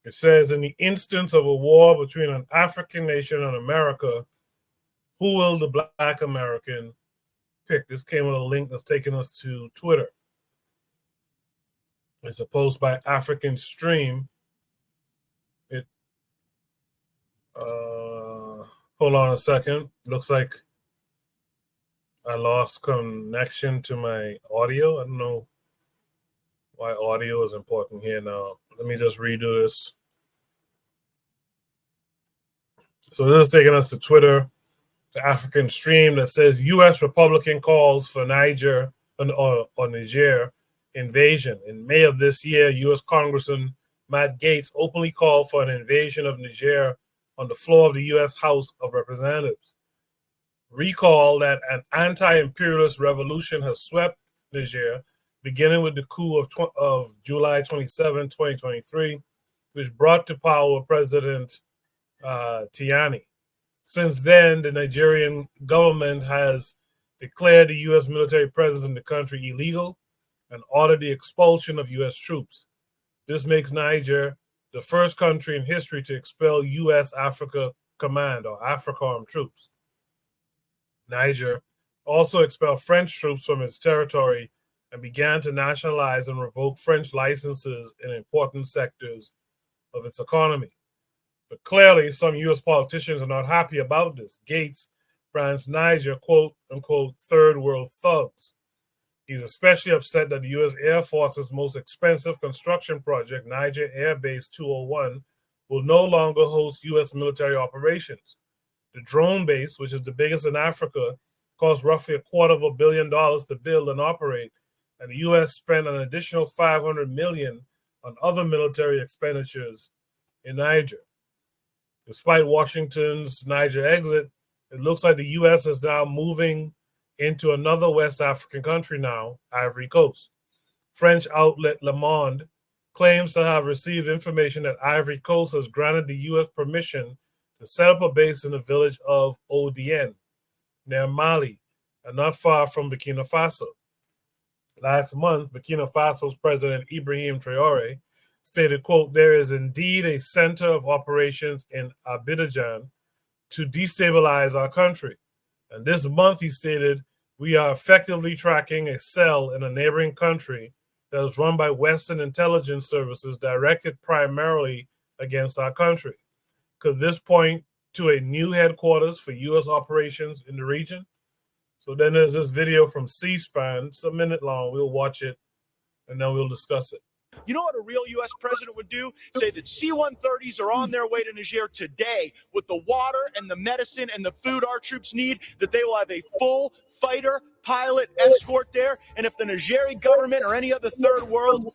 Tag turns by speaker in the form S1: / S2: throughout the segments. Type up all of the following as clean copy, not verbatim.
S1: It says, in the instance of a war between an African nation and America, who will the Black American pick? This came with a link that's taking us to Twitter. It's a post by African Stream. Hold on a second. Looks like I lost connection to my audio. I don't know why audio is important here now. Let me just redo this. So this is taking us to Twitter, the African Stream, that says U.S. Republican calls for Niger or Niger invasion. In May of this year, U.S. Congressman Matt Gaetz openly called for an invasion of Niger on the floor of the U.S. House of Representatives. Recall that an anti-imperialist revolution has swept Niger, beginning with the coup of July 27, 2023, which brought to power President Tiani. Since then, the Nigerian government has declared the U.S. military presence in the country illegal and ordered the expulsion of U.S. troops. This makes Niger the first country in history to expel U.S. Africa Command or AFRICOM troops. Niger also expelled French troops from its territory and began to nationalize and revoke French licenses in important sectors of its economy. But clearly, some U.S. politicians are not happy about this. Gaetz brands Niger, quote unquote, third world thugs. He's especially upset that the U.S. Air Force's most expensive construction project, Niger Air Base 201, will no longer host U.S. military operations. The drone base, which is the biggest in Africa, cost roughly $250 million to build and operate, and the U.S. spent an additional $500 million on other military expenditures in Niger. Despite Washington's Niger exit, it looks like the U.S. is now moving into another West African country now, Ivory Coast. French outlet Le Monde claims to have received information that Ivory Coast has granted the U.S. permission to set up a base in the village of Odien, near Mali, and not far from Burkina Faso. Last month, Burkina Faso's President Ibrahim Traore stated, quote, there is indeed a center of operations in Abidjan to destabilize our country. And this month, he stated, we are effectively tracking a cell in a neighboring country that is run by Western intelligence services directed primarily against our country. Could this point to a new headquarters for U.S. operations in the region? So then there's this video from C-SPAN. It's a minute long. We'll watch it, and then we'll discuss it.
S2: You know what a real U.S. president would do? Say that C-130s are on their way to Niger today with the water and the medicine and the food our troops need, that they will have a full fighter pilot escort there. And if the Nigerian government or any other third world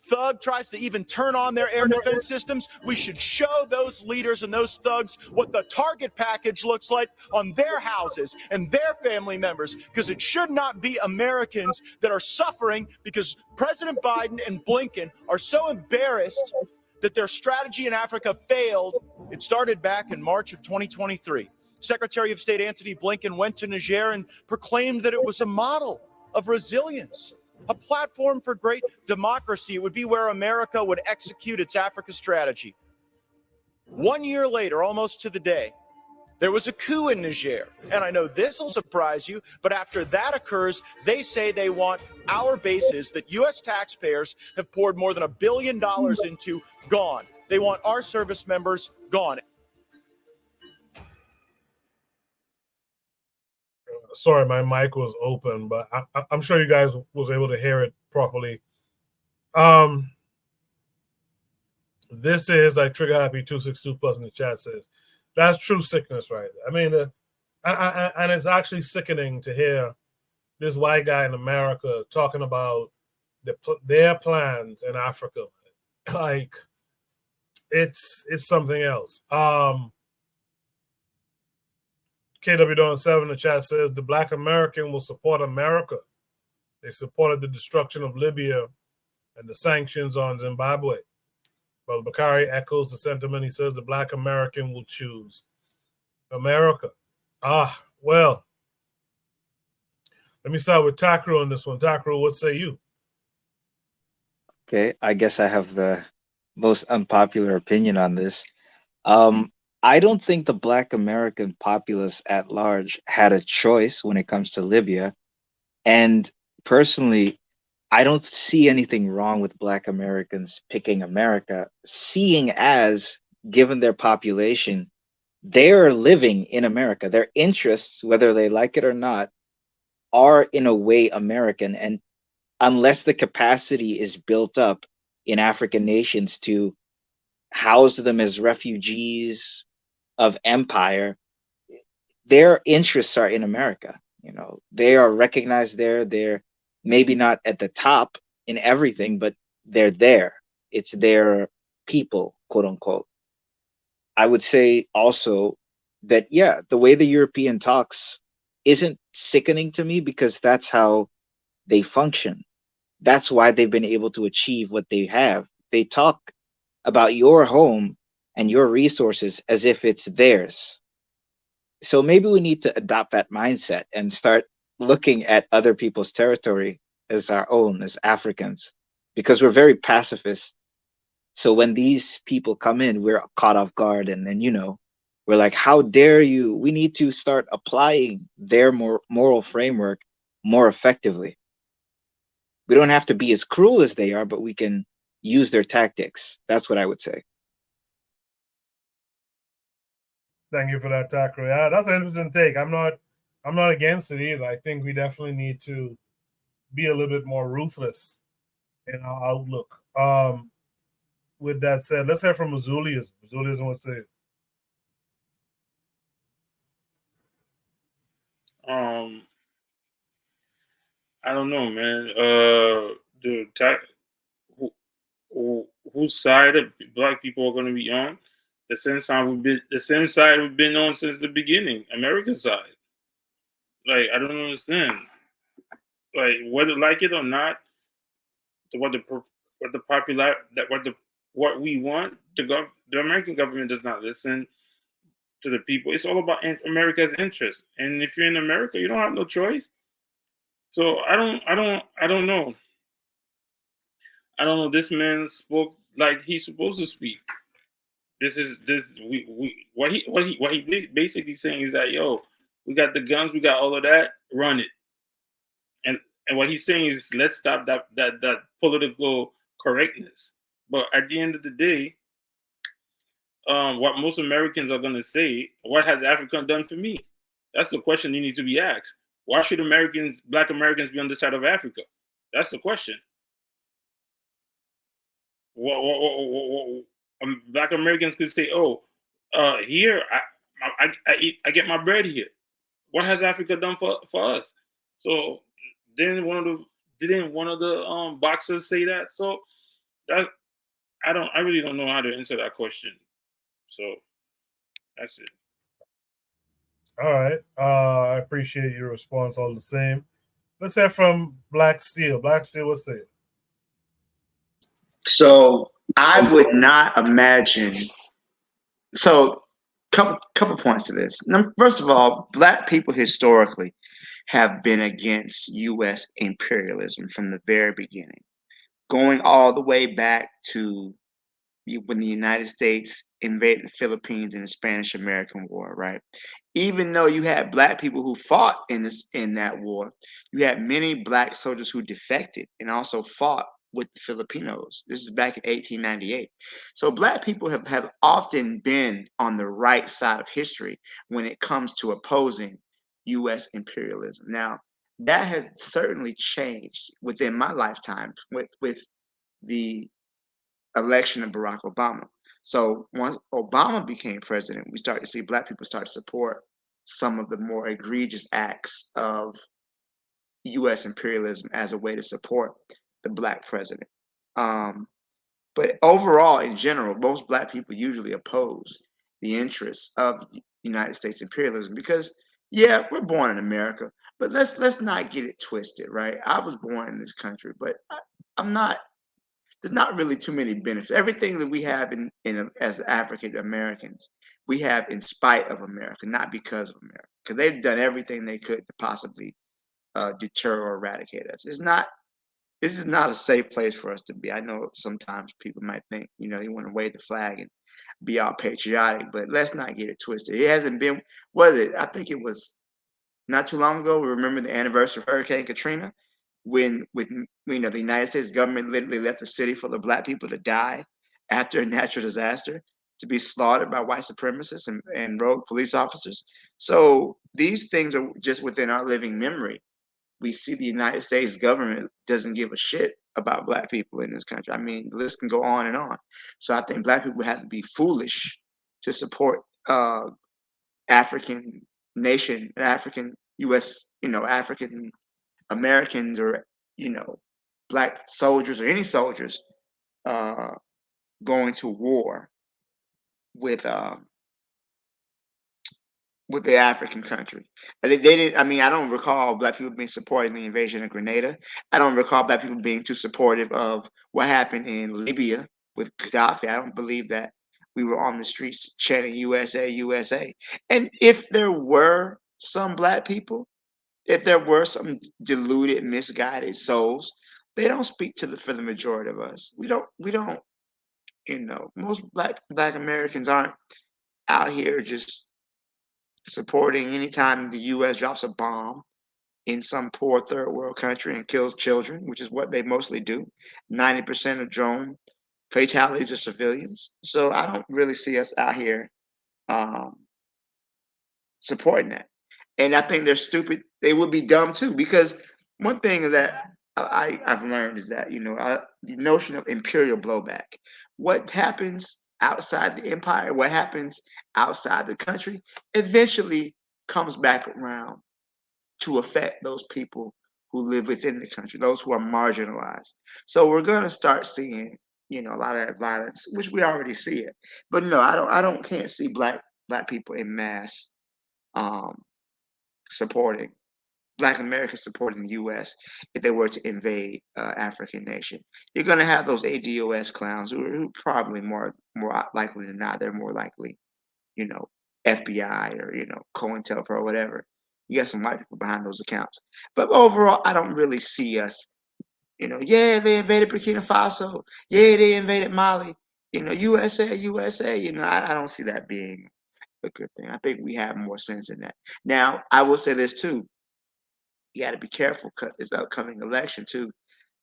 S2: thug tries to even turn on their air defense systems, we should show those leaders and those thugs what the target package looks like on their houses and their family members, because it should not be Americans that are suffering because President Biden and Blinken are so embarrassed that their strategy in Africa failed. It started back in March of 2023. Secretary of State Antony Blinken went to Niger and proclaimed that it was a model of resilience, a platform for great democracy. It would be where America would execute its Africa strategy. 1 year later, almost to the day, there was a coup in Niger. And I know this will surprise you, but after that occurs, they say they want our bases that U.S. taxpayers have poured more than $1 billion into gone. They want our service members gone.
S1: Sorry, my mic was open, but I'm sure you guys was able to hear it properly. This is, like Trigger Happy 262 plus in the chat says, that's true sickness, right? I mean, and it's actually sickening to hear this white guy in America talking about their plans in Africa. Like, it's something else. KW7 in the chat says the Black American will support America. They supported the destruction of Libya and the sanctions on Zimbabwe. Brother Bakari echoes the sentiment. He says the Black American will choose America. Well, let me start with Takru on this one. Takru, what say you?
S3: Okay, I guess I have the most unpopular opinion on this. Um, I don't think the Black American populace at large had a choice when it comes to Libya. And personally, I don't see anything wrong with Black Americans picking America, seeing as, given their population, they're living in America. Their interests, whether they like it or not, are in a way American. And unless the capacity is built up in African nations to house them as refugees of empire, their interests are in America. You know, they are recognized there. They're maybe not at the top in everything, but they're there. It's their people, quote unquote. I would say also that, yeah, the way the European talks isn't sickening to me because that's how they function. That's why they've been able to achieve what they have. They talk about your home and your resources as if it's theirs. So maybe we need to adopt that mindset and start looking at other people's territory as our own, as Africans, because we're very pacifist. So when these people come in, we're caught off guard, and then we're like, "How dare you?" We need to start applying their moral framework more effectively. We don't have to be as cruel as they are, but we can use their tactics. That's what I would say.
S1: Thank you for that, Tackle. Yeah, that's an interesting take. I'm not against it either. I think we definitely need to be a little bit more ruthless in our outlook. With that said, let's hear from Azulius. Azulius wants to say,
S4: Um, I don't know, man. The who, whose side of black people are going to be on? The same side we've been on since the beginning, American side. Like I don't understand. Like whether like it or not, what the popular that what we want, the American government does not listen to the people. It's all about America's interest. And if you're in America, you don't have no choice. So I don't know. I don't know. This man spoke like he's supposed to speak. This we what he basically saying is that yo, we got the guns, we got all of that, run it. And what he's saying is let's stop that political correctness. But at the end of the day, what most Americans are gonna say, what has Africa done for me? That's the question you need to be asked. Why should Black Americans, be on the side of Africa? That's the question. Black Americans could say, "Oh, here I get my bread here." What has Africa done for us? So then one of the boxers say that. So that I really don't know how to answer that question. So that's it.
S1: all right. I appreciate your response all the same. Let's hear from Black Steel. Black Steel, what's that?
S5: So I would not imagine. So couple points to this. First of all, black people historically have been against U.S. imperialism from the very beginning, going all the way back to when the United States invaded the Philippines in the Spanish American War, right? Even though you had black people who fought in that war, you had many black soldiers who defected and also fought with the Filipinos. This is back in 1898. So black people have often been on the right side of history when it comes to opposing US imperialism. Now, that has certainly changed within my lifetime with the election of Barack Obama. So once Obama became president, we started to see black people start to support some of the more egregious acts of U.S. imperialism as a way to support the black president. Um, but overall, in general, most black people usually oppose the interests of United States imperialism because, yeah, we're born in America, but let's not get it twisted, right? I was born in this country, but I'm not there's not really too many benefits. Everything that we have as African Americans, we have in spite of America, not because of America, because they've done everything they could to possibly deter or eradicate us. It's not. this is not a safe place for us to be. I know sometimes people might think, you want to wave the flag and be all patriotic, but let's not get it twisted. It hasn't been, was it? I think it was not too long ago. We remember the anniversary of Hurricane Katrina, when the United States government literally left a city full of black people to die after a natural disaster, to be slaughtered by white supremacists and rogue police officers. So these things are just within our living memory. We see the United States government doesn't give a shit about black people in this country. I mean, the list can go on and on. So I think black people have to be foolish to support African nation, African U.S., African Americans, or black soldiers or any soldiers uh, going to war with the African country. They didn't. I mean, I don't recall black people being supporting the invasion of Grenada. I don't recall black people being too supportive of what happened in Libya with Gaddafi. I don't believe that we were on the streets chanting USA, USA. And if there were some black people, if there were some deluded, misguided souls, they don't speak for the majority of us. We don't. Most black Americans aren't out here just supporting anytime the U.S. drops a bomb in some poor third world country and kills children, which is what they mostly do. 90% of drone fatalities are civilians. So I don't really see us out here um, supporting that. And I think they're stupid. They would be dumb too, because one thing that I've learned is that the notion of imperial blowback. What happens outside the empire, what happens outside the country, eventually comes back around to affect those people who live within the country, those who are marginalized. So we're gonna start seeing, a lot of that violence, which we already see it. But no, can't see black people in mass um, supporting Black Americans supporting the U.S. if they were to invade African nation. You're going to have those ADOS clowns who probably more likely than not, they're more likely, you know, FBI or COINTELPRO or whatever. You got some white people behind those accounts, but overall, I don't really see us. Yeah, they invaded Burkina Faso. Yeah, they invaded Mali. USA, USA. I don't see that being a good thing. I think we have more sense in that. Now, I will say this too: you got to be careful this upcoming election too,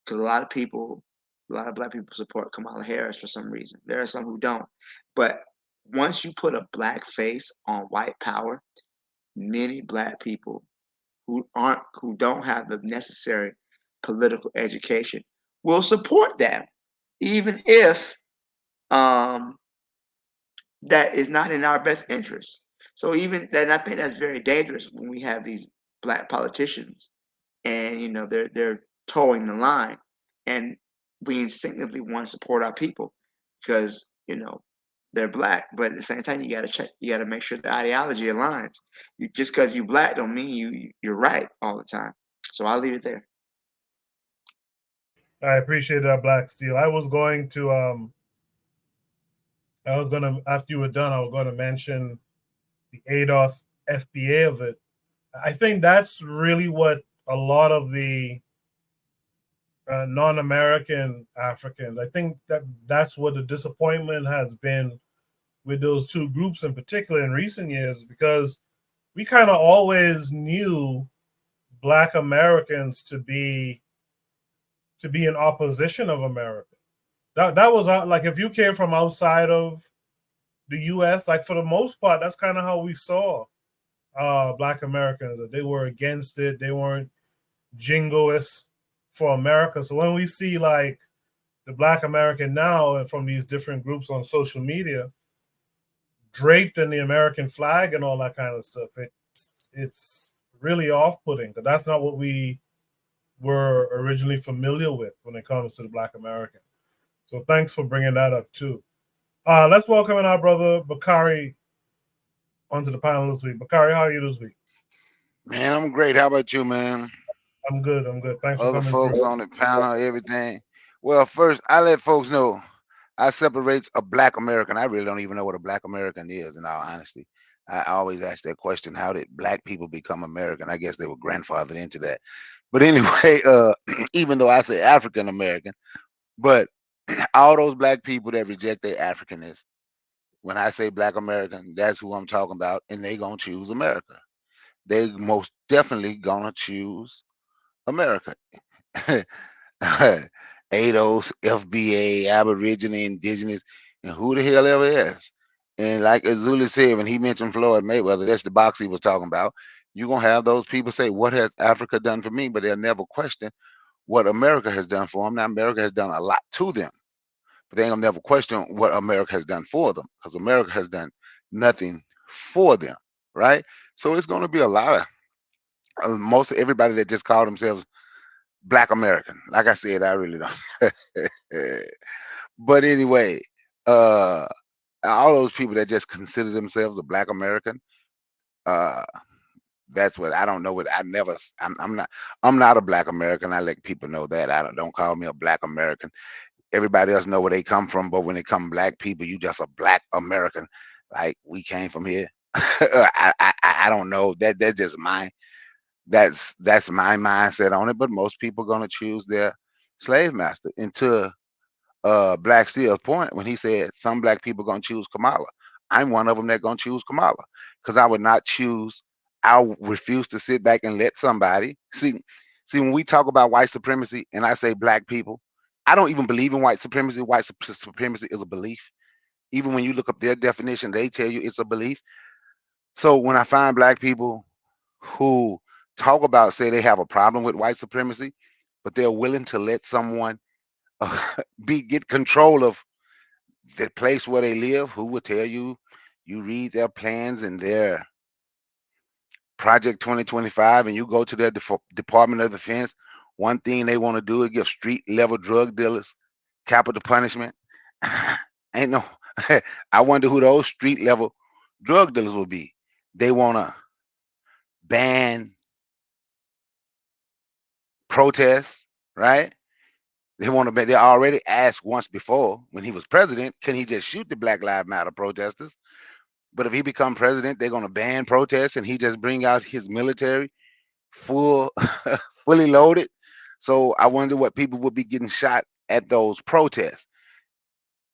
S5: because a lot of black people support Kamala Harris for some reason. There are some who don't, but once you put a black face on white power, many black people who don't have the necessary political education will support that, even if um, that is not in our best interest. So even then, I think that's very dangerous when we have these black politicians, and they're towing the line, and we instinctively want to support our people because they're black, but at the same time you got to make sure the ideology aligns. Just because you black don't mean you're right all the time. So I'll leave it there.
S1: I appreciate that, Black Steel. After you were done, I was gonna mention the ADOS FBA of it. I think that's really what a lot of the non-American Africans. I think that's what the disappointment has been with those two groups in particular in recent years, because we kind of always knew Black Americans to be in opposition of America. That was like, if you came from outside of the U.S., like for the most part, that's kind of how we saw Black Americans. That they were against it. They weren't jingoists for America. So when we see like the Black American now and from these different groups on social media draped in the American flag and all that kind of stuff, it's really off-putting, because that's not what we were originally familiar with when it comes to the Black American. So thanks for bringing that up too. Let's welcome in our brother Bakari onto the panel this week. Bakari, how are you this week?
S6: Man, I'm great. How about you, man?
S1: I'm good. Thanks for
S6: Other
S1: coming
S6: folks
S1: through.
S6: on the panel, everything. Well, first, I let folks know I separates a Black American. I really don't even know what a Black American is, in all honesty. I always ask that question: how did Black people become American? I guess they were grandfathered into that. But anyway, even though I say African American, but all those black people that reject their Africanness, when I say Black American, that's who I'm talking about, and they gonna choose America. They most definitely gonna choose America. ADOS, FBA, Aborigine, Indigenous, and who the hell ever is. And like Azuli said, when he mentioned Floyd Mayweather, that's the box he was talking about. You're gonna have those people say, "What has Africa done for me?" But they'll never question what America has done for them. Now, America has done a lot to them, but they ain't gonna never question what America has done for them, because America has done nothing for them, right? So it's gonna be a lot of most everybody that just called themselves Black American. Like I said, I really don't. But anyway, uh, all those people that just consider themselves a Black American, uh, that's what I don't know. What I never, I'm not a Black American. I let people know that. Don't call me a Black American. Everybody else know where they come from, but when it come Black people, you just a Black American. Like we came from here. I don't know. That's just that's my mindset on it. But most people gonna choose their slave master. And to Black Steel's point, when he said some black people gonna choose Kamala, I'm one of them that gonna choose Kamala, because I would not choose. I refuse to sit back and let somebody see when we talk about white supremacy and I say black people, I don't even believe in white supremacy. White supremacy is a belief. Even when you look up their definition, they tell you it's a belief. So when I find black people who talk about, say they have a problem with white supremacy, but they're willing to let someone get control of the place where they live, who will tell you, you read their plans and their Project 2025, and you go to their Department of Defense, one thing they want to do is give street level drug dealers capital punishment. Ain't no, I wonder who those street level drug dealers will be. They want to ban protests, right? They want to ban, they already asked once before when he was president, can he just shoot the Black Lives Matter protesters? But if he become president, they're going to ban protests and he just bring out his military full, fully loaded. So I wonder what people would be getting shot at those protests.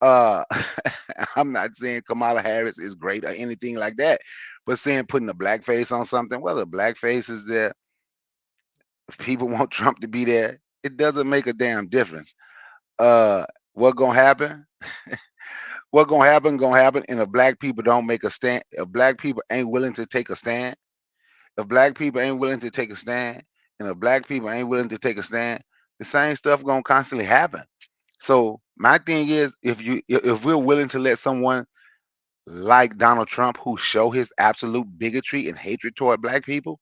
S6: Uh, I'm not saying Kamala Harris is great or anything like that, but saying putting a black face on something, whether black face is there, if people want Trump to be there, it doesn't make a damn difference. What gonna happen? What gonna happen, and if black people don't make a stand, if black people ain't willing to take a stand, if black people ain't willing to take a stand, and if black people ain't willing to take a stand, the same stuff gonna constantly happen. So my thing is, if we're willing to let someone like Donald Trump, who show his absolute bigotry and hatred toward black people,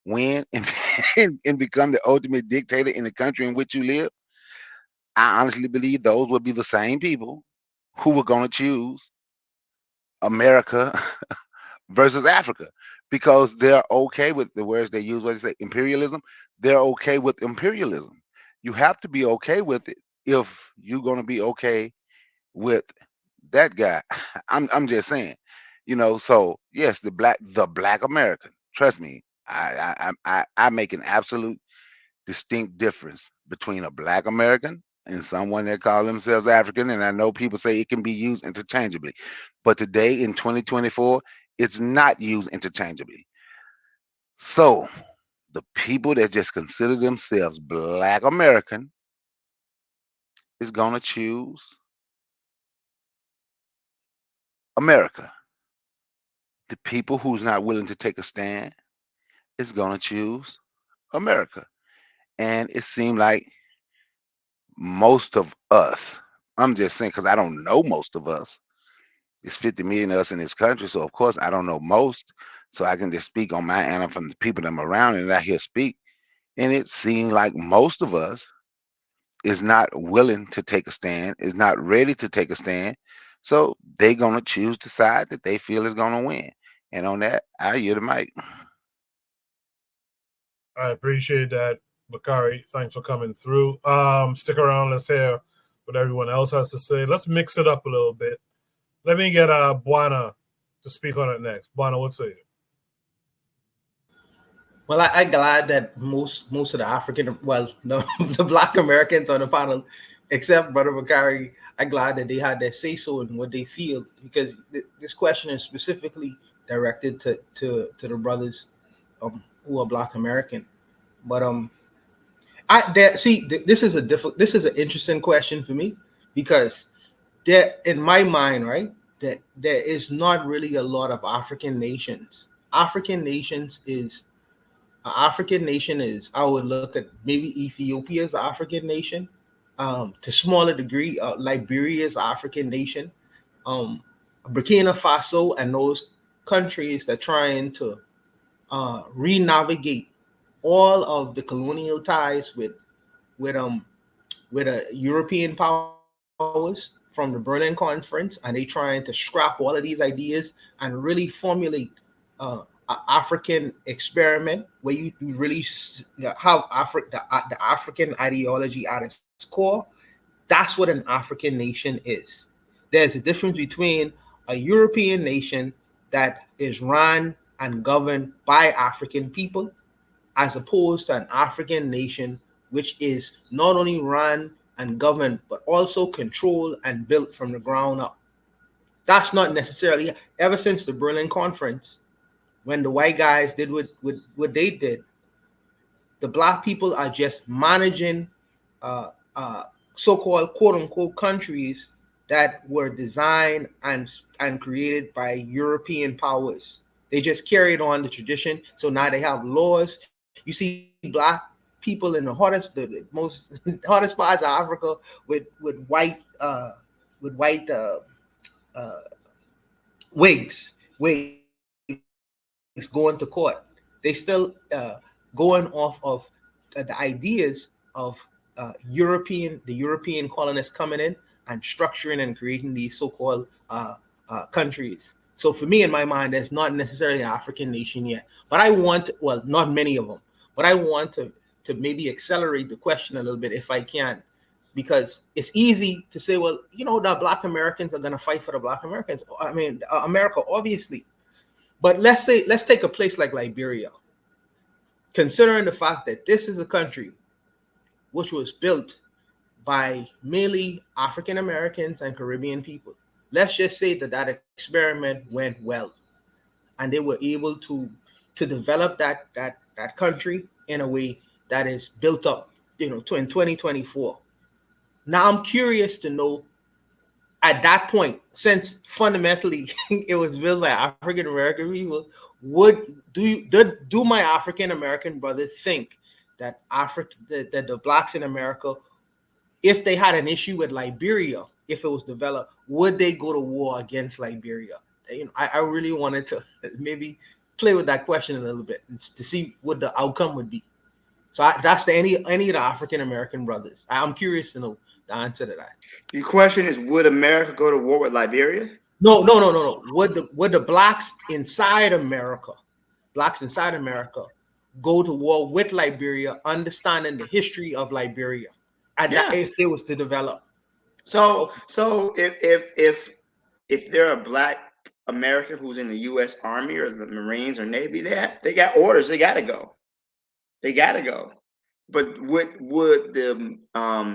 S6: win and, and become the ultimate dictator in the country in which you live, I honestly believe those would be the same people who were going to choose America versus Africa, because they're okay with the words they use, what they say, imperialism. They're okay with imperialism. You have to be okay with it if you're going to be okay with that guy. I'm just saying, so yes, the black American, trust me, I make an absolute distinct difference between a black American and someone that call themselves African. And I know people say it can be used interchangeably, but today in 2024, it's not used interchangeably. So the people that just consider themselves black American is gonna choose America. The people who's not willing to take a stand is gonna choose America. And it seemed like most of us, I'm just saying, because I don't know most of us. It's 50 million of us in this country, so of course I don't know most. So I can just speak on my end from the people that I'm around and I hear speak. And it seemed like most of us is not willing to take a stand, is not ready to take a stand. So they're gonna choose the side that they feel is gonna win. And on that, I yield the mic.
S1: I appreciate that, Bakari. Thanks for coming through. Stick around. Let's hear what everyone else has to say. Let's mix it up a little bit. Let me get Buana to speak on it next. Buana, what say you?
S7: Well, I glad that most of the African, well, the, the Black Americans on the panel, except Brother Bakari, I'm glad that they had their say so in what they feel, because this question is specifically directed to the brothers who are Black American. But I that see this is a this is an interesting question for me, because there in my mind, right, that there is not really a lot of African nations. African nation is, I would look at maybe Ethiopia as an African nation, to smaller degree, Liberia is an African nation, um, Burkina Faso and those countries that trying to re-navigate all of the colonial ties with European powers from the Berlin Conference, and they trying to scrap all of these ideas and really formulate an African experiment where you really have the African ideology at its core. That's what an African nation is. There's a difference between a European nation that is run and governed by African people, as opposed to an African nation which is not only run and governed but also controlled and built from the ground up. That's not necessarily ever since the Berlin Conference, when the white guys did what they did. The black people are just managing uh, uh, so-called quote-unquote countries that were designed and created by European powers. They just carried on the tradition, so now they have laws. You see black people in the most hottest parts of Africa with white uh, wigs going to court. They still going off of the ideas of the European colonists coming in and structuring and creating these so-called countries. So for me, in my mind, there's not necessarily an African nation yet. But I want, well, not many of them, but I want to maybe accelerate the question a little bit if I can, because it's easy to say, well, the Black Americans are going to fight for the Black Americans. I mean, America, obviously. But let's take a place like Liberia, considering the fact that this is a country which was built by mainly African Americans and Caribbean people. Let's just say that that experiment went well, and they were able to develop that country in a way that is built up, to in 2024. Now I'm curious to know, at that point, since fundamentally it was built by African American people, do my African American brothers think that that the blacks in America, if they had an issue with Liberia, if it was developed, would they go to war against Liberia? I really wanted to maybe play with that question a little bit to see what the outcome would be. So that's the any of the African American brothers. I'm curious to know the answer to that.
S5: The question is, would America go to war with Liberia?
S7: No, no, no, no, no. Would the blacks inside America, go to war with Liberia, understanding the history of Liberia, and that
S5: Yeah.
S7: if they was to develop?
S5: So if they're a black American who's in the U.S. Army or the Marines or Navy, they got orders. They got to go. They got to go. But would the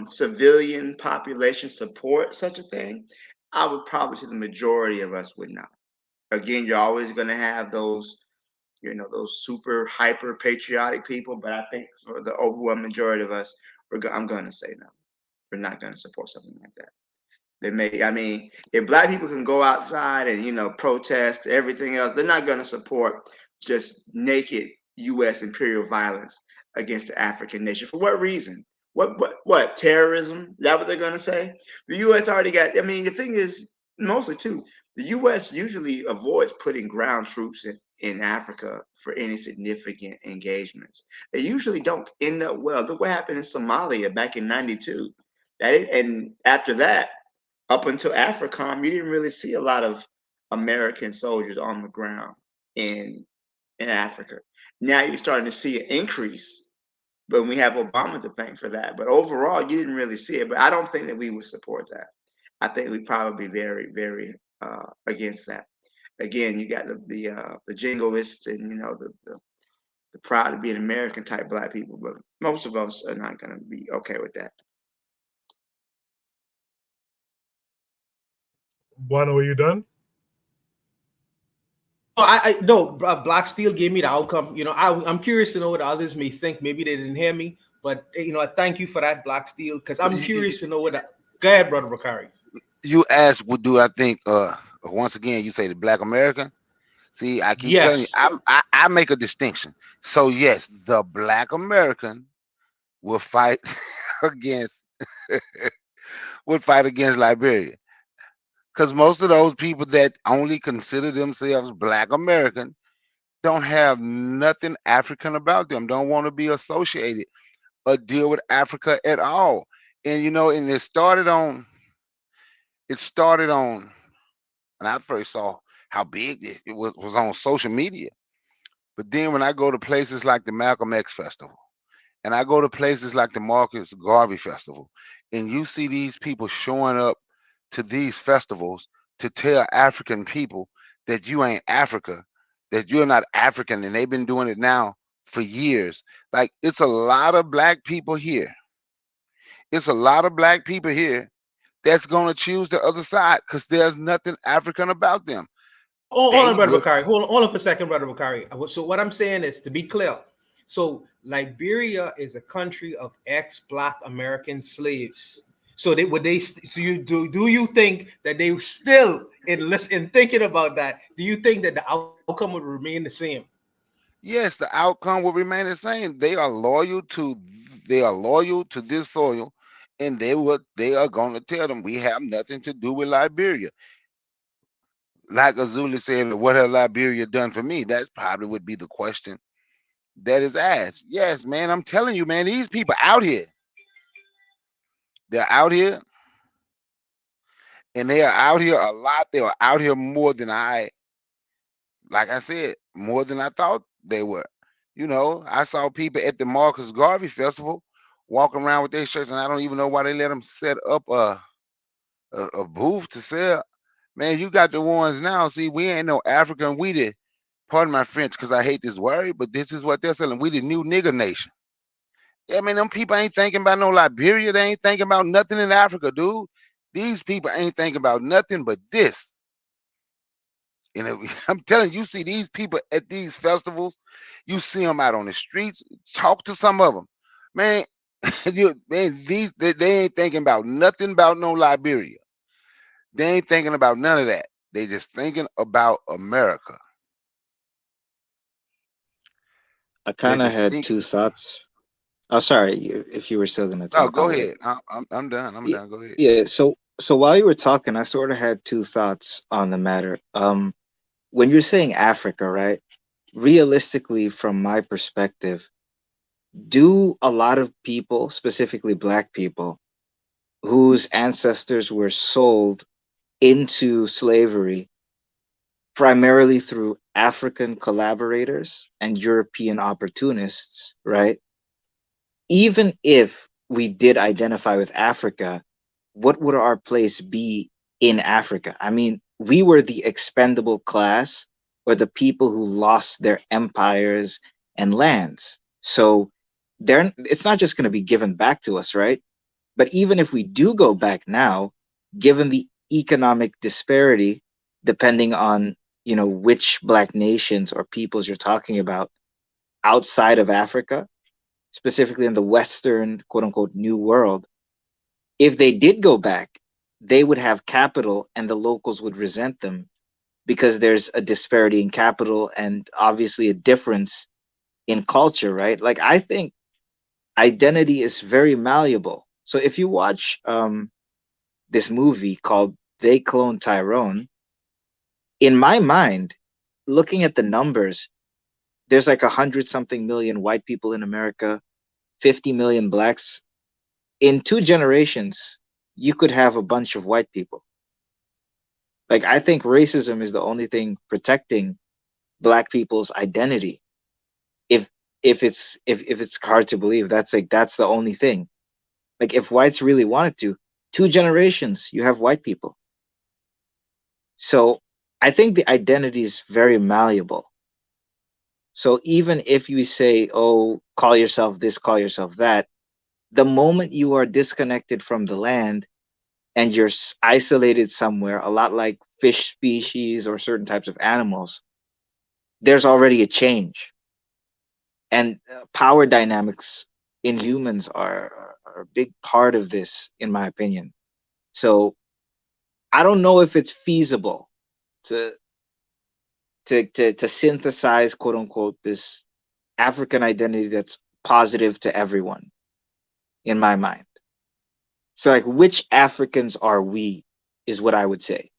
S5: civilian population support such a thing? I would probably say the majority of us would not. Again, you're always going to have those, those super hyper patriotic people. But I think for the overwhelming majority of us, I'm going to say no. We're not going to support something like that. I mean, if black people can go outside and, protest everything else, they're not going to support just naked U.S. imperial violence against the African nation. For what reason? What terrorism? Is that what they're going to say? The U.S. already got, I mean, the thing is, mostly too, the U.S. usually avoids putting ground troops in Africa for any significant engagements. They usually don't end up well. Look what happened in Somalia back in '92. And after that, up until AFRICOM, you didn't really see a lot of American soldiers on the ground in Africa. Now you're starting to see an increase, but we have Obama to thank for that. But overall, you didn't really see it. But I don't think that we would support that. I think we'd probably be very, very against that. Again, you got the jingoists and the proud to be an American type black people, but most of us are not going to be okay with that.
S1: Bueno, were you done?
S7: I no, Black Steel gave me the outcome. I'm curious to know what others may think. Maybe they didn't hear me, but I thank you for that, Black Steel, because I'm curious to know what. Go ahead, brother Bakari.
S6: You asked, what do I think? Once again, you say the Black American. See, I keep telling you,
S7: Yes.
S6: I make a distinction. So yes, the Black American will fight against Liberia, because most of those people that only consider themselves Black American don't have nothing African about them, don't want to be associated or deal with Africa at all. And and it started on when I first saw how big it was on social media. But then when I go to places like the Malcolm X Festival, and I go to places like the Marcus Garvey Festival, and you see these people showing up to these festivals to tell African people that you ain't Africa, that you're not African, and they've been doing it now for years. Like, it's a lot of black people here. It's a lot of black people here that's gonna choose the other side because there's nothing African about them.
S7: Hold
S6: They
S7: on, brother
S6: look,
S7: Bakari. Hold on for a second, brother Bakari. So what I'm saying is, to be clear, so Liberia is a country of ex-Black American slaves. So so do you think that they still in thinking about that? Do you think that the outcome would remain the same?
S6: yes, the outcome will remain the same. They are loyal to this soil, and they are going to tell them we have nothing to do with Liberia. Like Azuli said, what has Liberia done for me? That probably would be the question that is asked. Yes, man, I'm telling you, man, these people out here, they're out here, and they are out here a lot. They are out here more than like I said, more than I thought they were. I saw people at the Marcus Garvey Festival walking around with their shirts, and I don't even know why they let them set up a booth to sell. Man, you got the ones now. See, we ain't no African. We the, pardon my French, because I hate this word, but this is what they're selling. We the new nigger nation. Yeah, man, them people ain't thinking about no Liberia. They ain't thinking about nothing in Africa, dude. These people ain't thinking about nothing but this. I'm telling you, see these people at these festivals, you see them out on the streets. Talk to some of them, man. They ain't thinking about nothing about no Liberia. They ain't thinking about none of that. They just thinking about America.
S3: I
S6: They
S3: kind of
S6: just
S3: had
S6: think.
S3: two thoughts. Oh, sorry, if you were still going to
S6: No,
S3: talk,
S6: go
S3: I'll wait.
S6: ahead. I'm done. I'm
S3: Yeah,
S6: done. Go ahead.
S3: yeah. So while you were talking, I sort of had two thoughts on the matter. When you're saying Africa, right? Realistically, from my perspective, do a lot of people, specifically Black people, whose ancestors were sold into slavery primarily through African collaborators and European opportunists, right? Even if we did identify with Africa, what would our place be in Africa? I mean, we were the expendable class or the people who lost their empires and lands. So it's not just going to be given back to us, right? But even if we do go back now, given the economic disparity, depending on which Black nations or peoples you're talking about outside of Africa, specifically in the Western quote unquote New World, if they did go back, they would have capital and the locals would resent them because there's a disparity in capital and obviously a difference in culture, right? Like, I think identity is very malleable. So if you watch this movie called They Clone Tyrone, in my mind, looking at the numbers, there's like 100 something million white people in America, 50 million blacks. In 2 generations, you could have a bunch of white people. Like, I think racism is the only thing protecting Black people's identity. If if it's hard to believe, that's the only thing. Like, if whites really wanted to, 2 generations, you have white people. So I think the identity is very malleable. So even if you say, oh, call yourself this, call yourself that, the moment you are disconnected from the land and you're isolated somewhere, a lot like fish species or certain types of animals, there's already a change. And power dynamics in humans are a big part of this, in my opinion. So I don't know if it's feasible to to synthesize, quote unquote, this African identity that's positive to everyone, in my mind. So like, which Africans are we, is what I would say.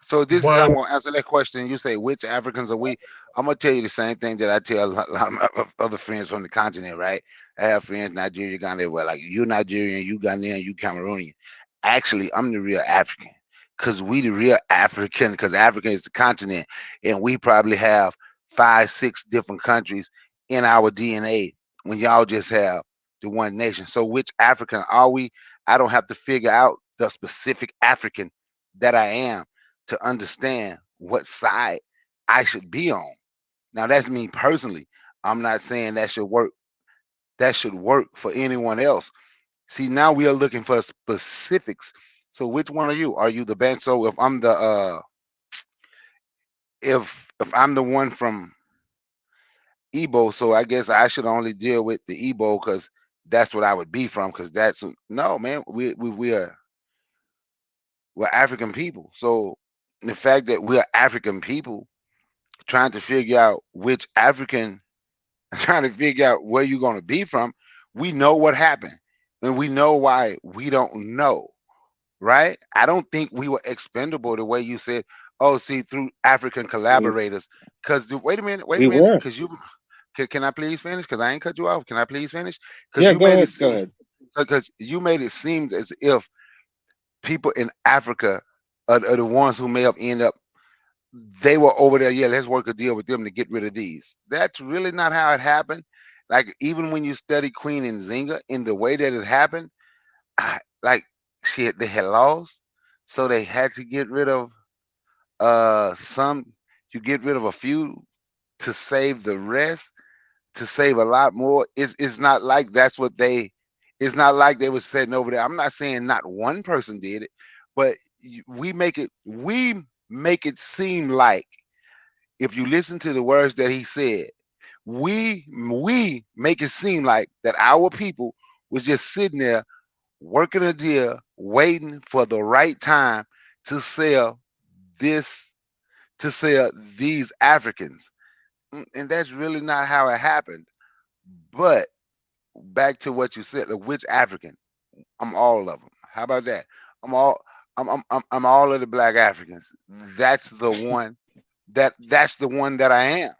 S6: So this is,
S1: One,
S6: I'm gonna answer that question. You say which Africans are we? I'm gonna tell you the same thing that I tell a lot of my other friends from the continent, right? I have friends Nigeria, Ghana, well, like you Nigerian, you Ghanaian, you Cameroonian. Actually, I'm the real African, cause we the real African, cause Africa is the continent, and we probably have 5, 6 different countries in our DNA. When y'all just have the one nation. So which African are we? I don't have to figure out the specific African that I am to understand what side I should be on. Now that's me personally. I'm not saying that should work. That should work for anyone else. See, now we are looking for specifics. So which one are you? Are you the band? So if I'm the if I'm the one from Igbo, so I guess I should only deal with the Igbo because that's what I would be from. Because that's no man. We're African people. So the fact that we're African people trying to figure out which African, trying to figure out where you're going to be from, we know what happened and we know why we don't know, right? I don't think we were expendable the way you said, oh, see, through African
S3: We
S6: collaborators. Because wait a
S3: we
S6: minute,
S3: were.
S6: because you, can I please finish? Because I ain't cut you off. Can I please finish? Because
S3: Yeah,
S6: you
S3: go
S6: made it
S3: ahead. Go
S6: seem,
S3: ahead.
S6: because you made it seem as if people in Africa are the ones who may have ended up, they were over there. Yeah, let's work a deal with them to get rid of these. That's really not how it happened. Like even when you study Queen and Zinga in the way that it happened, like shit, they had lost, so they had to get rid of some. You get rid of a few to save the rest, to save a lot more. It's not like that's what they. It's not like they were sitting over there. I'm not saying not one person did it, but we make it seem like, if you listen to the words that he said, we make it seem like that our people was just sitting there working a deal, waiting for the right time to sell this, to sell these Africans. And that's really not how it happened. But back to what you said, like, which African? I'm all of them. How about that? I'm all I'm all of the black Africans. That's the one that's the one that I am.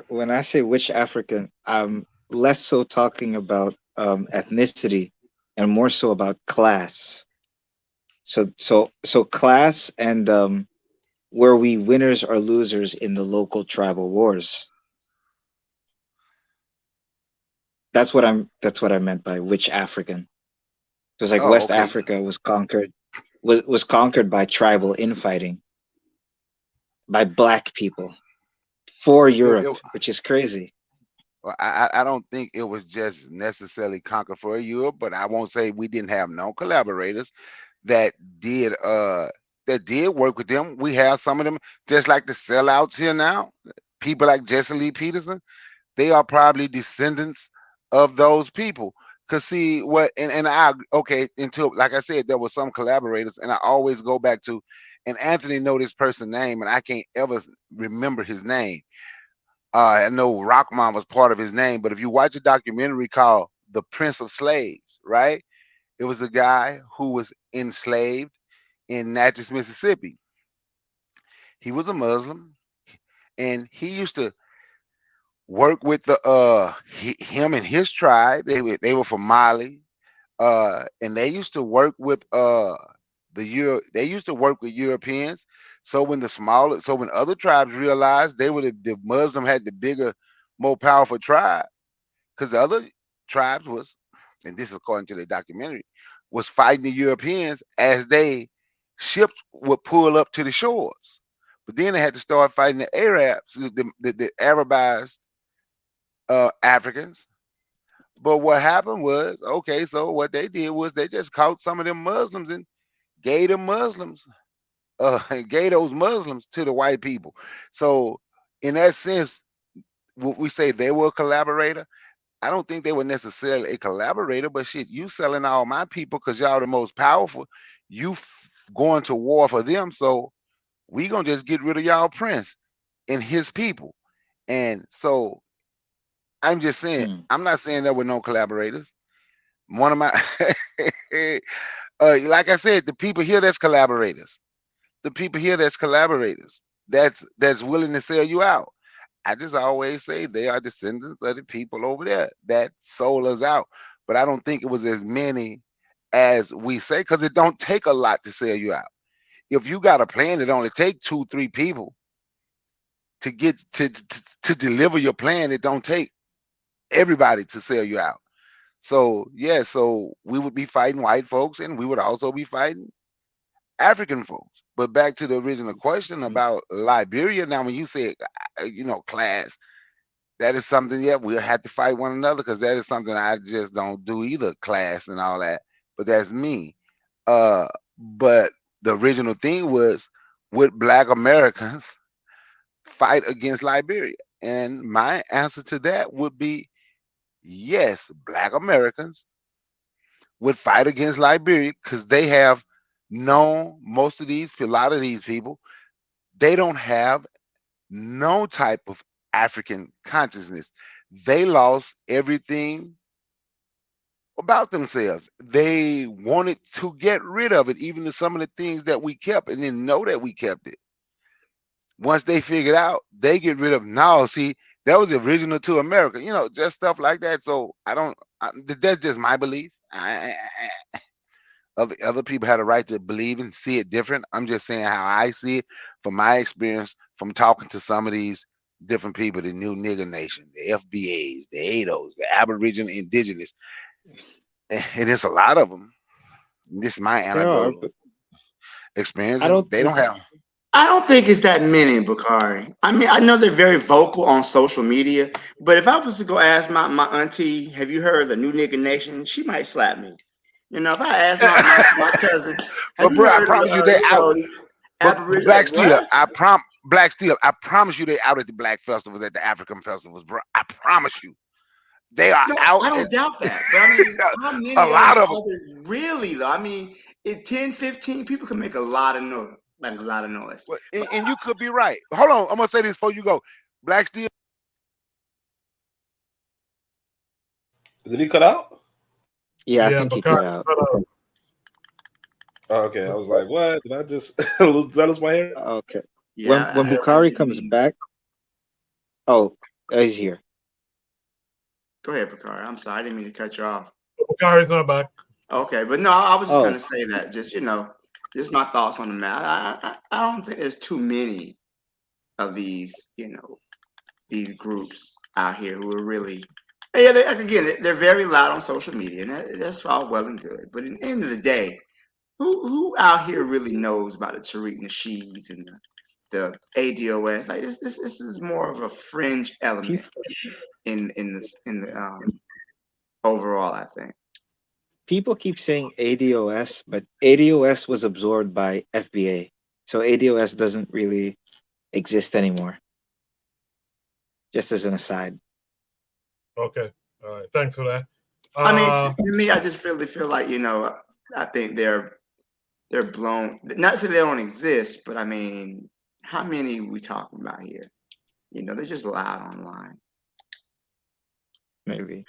S3: When I say which African, I'm less so talking about ethnicity and more so about class. So class and were we winners or losers in the local tribal wars? That's what I meant by which African. Because like
S6: Oh,
S3: West
S6: okay.
S3: Africa was conquered by tribal infighting by black people for Europe,
S6: It,
S3: which is crazy.
S6: well, I don't think it was just necessarily conquer for Europe, but I won't say we didn't have no collaborators that did work with them. We have some of them, just like the sellouts here now. People like Jesse Lee Peterson, they are probably descendants of those people. Cause see what, and I, okay, until like I said, there were some collaborators, and I always go back to, and Anthony know this person name, and I can't ever remember his name. I know Rockman was part of his name, but if you watch a documentary called The Prince of Slaves, right? It was a guy who was enslaved in Natchez, Mississippi. He was a Muslim, and he used to work with him and his tribe. They were from Mali, and they used to work with they used to work with Europeans. So when other tribes realized they were the Muslim had the bigger, more powerful tribe, because the other tribes was, and this is according to the documentary, was fighting the Europeans as they ships would pull up to the shores. But then they had to start fighting the Arabs, the Arabized Africans. But what happened was, okay, so what they did was they just caught some of them Muslims and gave them Muslims, gave those Muslims to the white people. So in that sense, would we say they were a collaborator? I don't think they were necessarily a collaborator, but shit, you selling all my people because y'all the most powerful. You going to war for them, so we gonna just get rid of y'all prince and his people. And so I'm just saying, I'm not saying there were no collaborators. One of my, like I said, the people here that's collaborators. The people here that's collaborators. That's willing to sell you out. I just always say they are descendants of the people over there that sold us out. But I don't think it was as many as we say, because it don't take a lot to sell you out. If you got a plan, it only take 2-3 people to get to deliver your plan. It don't take everybody to sell you out. So yeah, so we would be fighting white folks, and we would also be fighting African folks. But back to the original question about Liberia. Now, when you say, class, that is something. Yeah, we'll have to fight one another because that is something I just don't do either. Class and all that, but that's me. But the original thing was, would Black Americans fight against Liberia? And my answer to that would be yes. Black Americans would fight against Liberia because they have known a lot of these people, they don't have no type of African consciousness. They lost everything about themselves. They wanted to get rid of it, even to some of the things that we kept and didn't know that we kept it. Once they figured out, they get rid of. Now, see, that was original to America, just stuff like that. So that's just my belief. Other people had a right to believe and see it different. I'm just saying how I see it from my experience from talking to some of these different people, the New Nigger Nation, the FBAs, the ADOs, the Aboriginal Indigenous, and it's a lot of them. This is my
S3: There are,
S6: anecdotal
S3: but
S6: experience,
S3: I
S6: and
S3: don't
S6: they
S3: think
S6: don't have.
S5: I don't think it's that many, Bakari. I mean, I know they're very vocal on social media, but if I was to go ask my auntie, have you heard of the New Nigga Nation? She might slap me. If I ask my cousin, have
S6: But
S5: you
S6: bro, I
S5: heard
S6: promise you, they out.
S5: these
S6: But
S5: Aboriginal,
S6: Black
S5: like
S6: Steel,
S5: what?
S6: Black Steel, I promise you, they out at the Black festivals, at the African festivals, bro. I promise you, they are
S5: No,
S6: out.
S5: I don't doubt that. But I mean, how
S6: A
S5: many of them
S6: lot of them.
S5: are there really, though? I mean, if 10, 15 people can make a lot of noise, like a lot of noise.
S6: Well, and you could be right. Hold on, I'm gonna say this before you go. Black Steel.
S8: Did he cut out?
S3: Yeah, I
S1: Yeah,
S3: think he
S1: because
S3: cut out.
S8: Oh, okay, I was like, what? Did I just lose my hair?
S3: Okay.
S5: Yeah,
S3: When
S5: I
S3: Bukhari
S5: didn't
S3: comes
S5: mean.
S3: back, oh, he's here.
S5: Go ahead, Bakari. I'm sorry, I didn't mean to cut you off.
S1: Bakari's not back.
S5: Okay, but no, I was just
S3: Oh,
S5: gonna say that. Just my thoughts on the matter. I don't think there's too many of these groups out here who are really. Yeah, they're very loud on social media, and that's all well and good. But at the end of the day, who out here really knows about the Tariq Nasheeds and the ADOS? Like this is more of a fringe element
S3: people
S5: in the overall, I think.
S3: people keep saying ADOS, but ADOS was absorbed by FBA, so ADOS doesn't really exist anymore. Just as an aside.
S1: Okay. All right. Thanks for that.
S5: I mean, to me, I just really feel like I think they're blown. Not to say they don't exist, but I mean, how many we talking about here? They're just loud online.
S3: Maybe.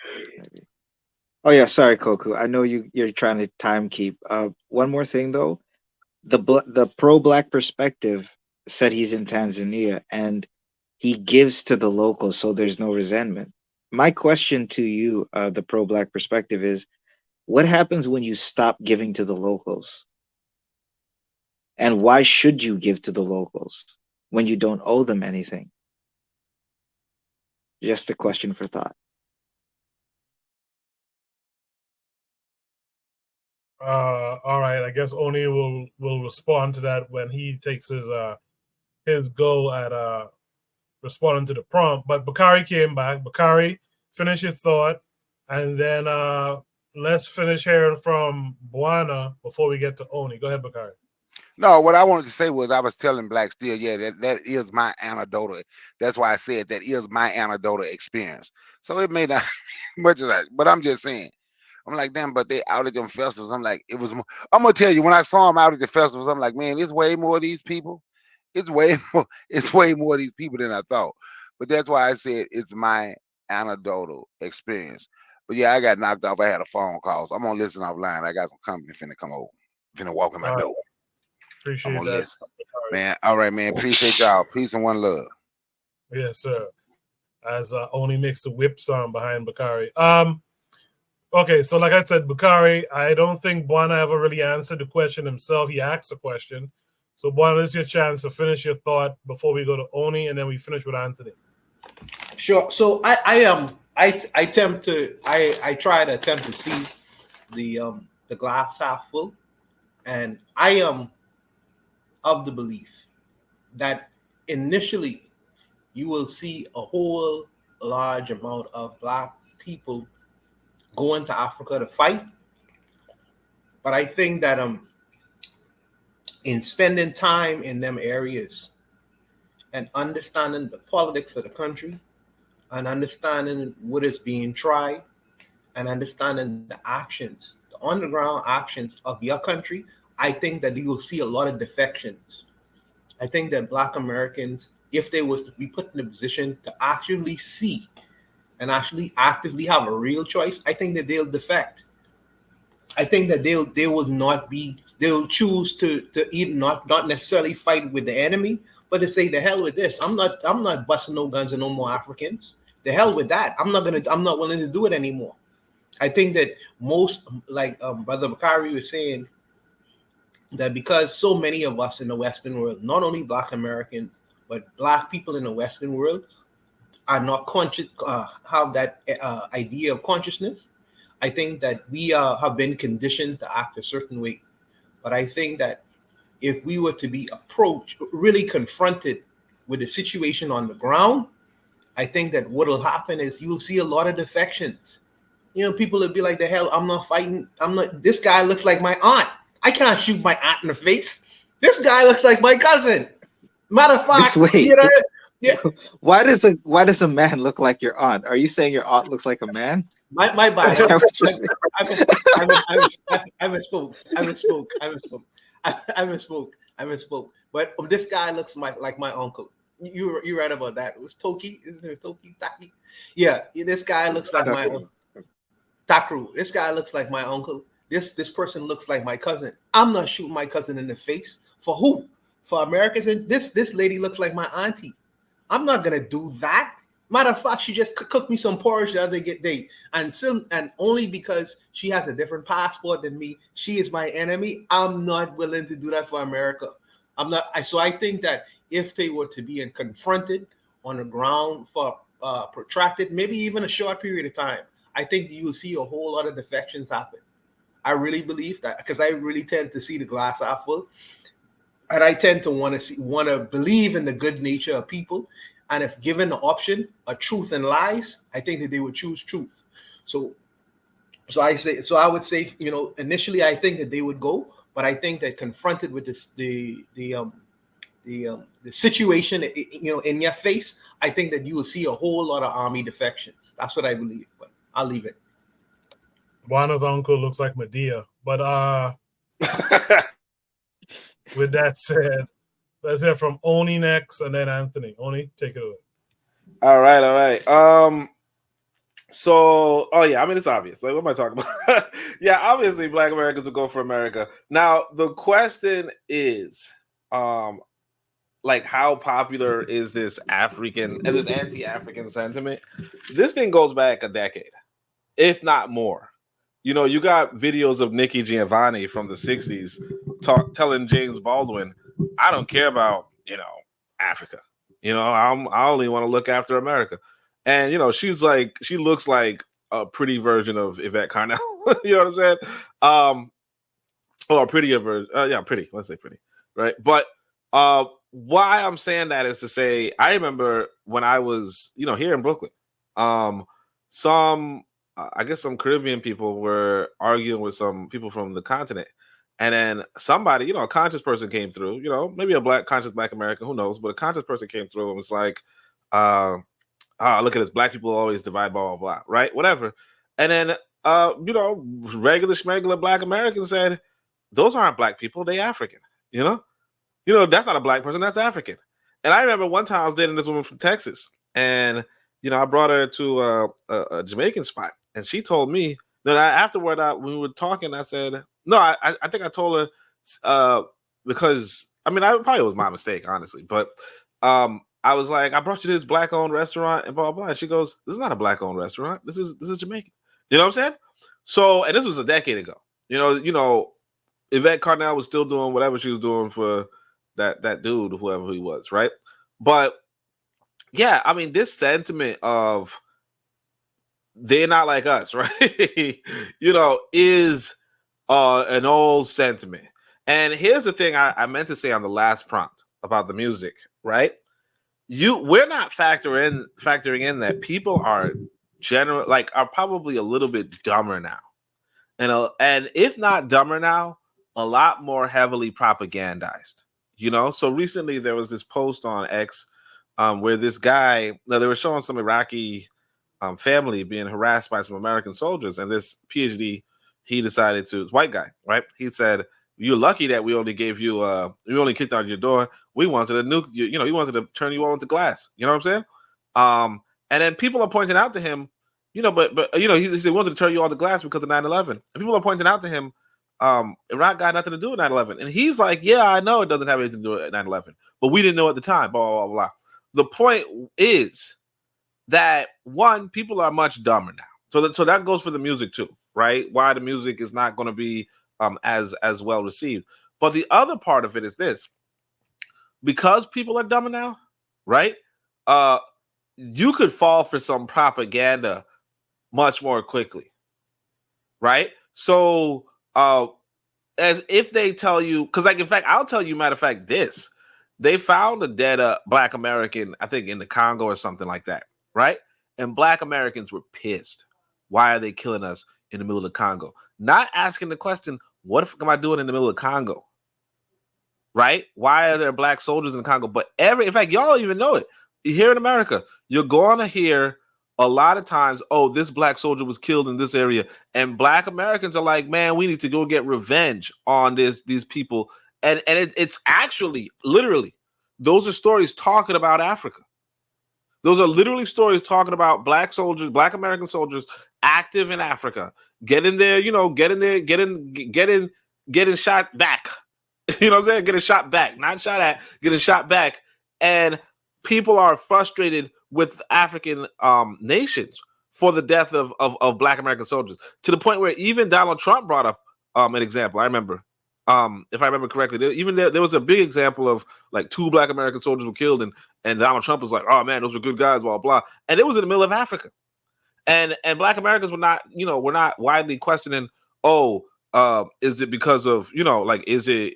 S3: Oh yeah, sorry, Koku. I know you're trying to time keep. One more thing though, the pro-black perspective said he's in Tanzania and he gives to the locals, so there's no resentment. My question to you, the pro-black perspective is, what happens when you stop giving to the locals? And why should you give to the locals when you don't owe them anything? Just a question for thought.
S1: All right. I guess Oni will respond to that when he takes his go at responding to the prompt. But Bakari came back. Bakari, finish your thought, and then let's finish hearing from Buana before we get to Oni. Go ahead, Bakari.
S6: No, what I wanted to say was I was telling Black Steel, yeah, that is my anecdotal. That's why I said that is my anecdotal experience. So it may not much of that, but I'm just saying. I'm like, damn, but they out at them festivals. I'm like, it was. I'm gonna tell you, when I saw them out at the festivals, I'm like, man, it's way more of these people. It's way more. It's way more of these people than I thought. But that's why I said it's my anecdotal experience. But yeah, I got knocked off. I had a phone call, so I'm gonna listen offline. I got some company finna come over, finna walk in my
S1: All right.
S6: door. I'm
S1: Appreciate
S6: gonna
S1: that,
S6: listen,
S1: Bakari.
S6: man. All right, man. Appreciate y'all. Peace and one love.
S1: Yes, sir. As Oni makes the whip sound behind Bakari. Okay, so like I said, Bakari, I don't think Buana ever really answered the question himself. He asked a question. So Buana, this is your chance to finish your thought before we go to Oni, and then we finish with Anthony.
S7: Sure. So I try to attempt to see the glass half full, and I am of the belief that initially you will see a whole large amount of Black people going to Africa to fight. But I think that in spending time in them areas and understanding the politics of the country and understanding what is being tried and understanding the actions, the underground actions of your country, I think that you will see a lot of defections. I think that Black Americans, if they was to be put in a position to actually see and actually actively have a real choice, I think that they'll defect. I think that they'll choose to even not necessarily fight with the enemy, but to say the hell with this. I'm not busting no guns and no more Africans. The hell with that. I'm not willing to do it anymore. I think that most, like Brother Bakari was saying, that because so many of us in the Western world, not only Black Americans, but Black people in the Western world are not conscious, have that idea of consciousness. I think that we have been conditioned to act a certain way. But I think that if we were to be really confronted with the situation on the ground, I think that what will happen is you'll see a lot of defections. You know, people will be like, the hell, I'm not fighting. This guy looks like my aunt. I can't shoot my aunt in the face. This guy looks like my cousin. Matter of fact,
S3: Wait.
S7: Yeah.
S3: Why does a man look like your aunt? Are you saying your aunt looks like a man?
S7: My bad. I misspoke. But this guy looks like my uncle. You right about that. It was Toki, isn't it? Toki Taki. Yeah, this guy looks like my uncle. Takru. This guy looks like my uncle. This person looks like my cousin. I'm not shooting my cousin in the face. For who? For Americans. And this lady looks like my auntie. I'm not gonna do that. Matter of fact, she just cooked me some porridge the other day, and only because she has a different passport than me, she is my enemy. I'm not willing to do that for America. I'm not. So I think that if they were to be confronted on the ground for protracted, maybe even a short period of time, I think you will see a whole lot of defections happen. I really believe that, because I really tend to see the glass half full, and I tend to want to believe in the good nature of people. And if given the option of truth and lies, I think that they would choose truth. So I would say, initially I think that they would go, but I think that confronted with the situation, in your face, I think that you will see a whole lot of army defections. That's what I believe, but I'll leave it.
S1: Buana's uncle looks like Medea, but with that said, let's hear from Oni next, and then Anthony. Oni, take it away.
S8: All right. So, I mean, it's obvious. Like, what am I talking about? Yeah, obviously, Black Americans will go for America. Now, the question is, like, how popular is this this anti-African sentiment? This thing goes back a decade, if not more. You got videos of Nikki Giovanni from the 60s telling James Baldwin, I don't care about, Africa. I only want to look after America. And, she looks like a pretty version of Yvette Carnell. You know what I'm saying? or prettier version. Yeah, pretty. Let's say pretty, right? But why I'm saying that is to say, I remember when I was, here in Brooklyn, some I guess some Caribbean people were arguing with some people from the continent, and then somebody, a conscious person came through, maybe a conscious black American, who knows, but a conscious person came through and was like, look at this, black people always divide, blah blah blah, right? Whatever. And then regular schmegular black American said, those aren't black people, they African, that's not a black person, that's African. And I remember one time I was dating this woman from Texas, and I brought her to a Jamaican spot, and she told me that afterward, when we were talking, I said, no, I think I told her because I probably was my mistake, honestly, but I was like, I brought you to this black-owned restaurant and blah blah blah. And she goes, this is not a black-owned restaurant. This is Jamaican. You know what I'm saying? So, and this was a decade ago. Yvette Carnell was still doing whatever she was doing for that dude, whoever he was, right? But yeah, this sentiment of they're not like us, right? Is an old sentiment. And here's the thing I meant to say on the last prompt about the music, right? We're not factoring in that people are are probably a little bit dumber now, and if not dumber now, a lot more heavily propagandized. So recently there was this post on X where this guy, they were showing some Iraqi family being harassed by some American soldiers, and this PhD, he decided to, white guy, right? He said, you're lucky that we only gave you, we only kicked out your door. We wanted to nuke you, he wanted to turn you all into glass. You know what I'm saying? And then people are pointing out to him, he said he wanted to turn you all to glass because of 9/11. And people are pointing out to him, Iraq got nothing to do with 9/11. And he's like, yeah, I know it doesn't have anything to do with 9/11, but we didn't know at the time, blah, blah, blah, blah. The point is that, one, people are much dumber now. So that goes for the music too, right? Why the music is not going to be as well received. But the other part of it is this: because people are dumber now, right? You could fall for some propaganda much more quickly, right? So as if they tell you, because in fact, I'll tell you, matter of fact, this, they found a dead black American, I think in the Congo or something like that, right? And black Americans were pissed. Why are they killing us in the middle of the Congo? Not asking the question, what am I doing in the middle of the Congo? Right? Why are there black soldiers in the Congo? But in fact, y'all even know it. Here in America, you're going to hear a lot of times, oh, this black soldier was killed in this area. And black Americans are like, man, we need to go get revenge on these people. And it's actually, literally, those are stories talking about Africa. Those are literally stories talking about black soldiers, black American soldiers active in Africa, getting there, getting shot back. You know what I'm saying? Getting shot back, not shot at, getting shot back. And people are frustrated with African nations for the death of black American soldiers, to the point where even Donald Trump brought up an example. I remember, if I remember correctly, there was a big example of like 2 black American soldiers were killed, and Donald Trump was like, oh man, those were good guys, blah, blah. And it was in the middle of Africa. And black Americans were not widely questioning, is it because of, is it,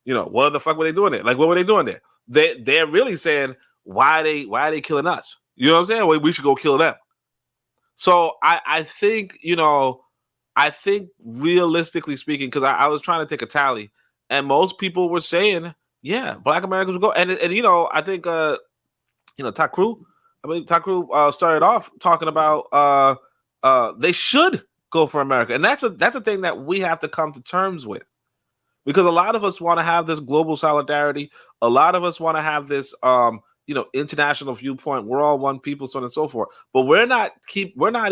S8: what the fuck were they doing there? Like, what were they doing there? They're really saying, why are they killing us? You know what I'm saying? Well, we should go kill them. So I think realistically speaking, because I was trying to take a tally, and most people were saying, yeah, black Americans would go. And I think, Takru started off talking about they should go for America. And that's a thing that we have to come to terms with, because a lot of us want to have this global solidarity. A lot of us want to have this, international viewpoint. We're all one people, so on and so forth. But we're not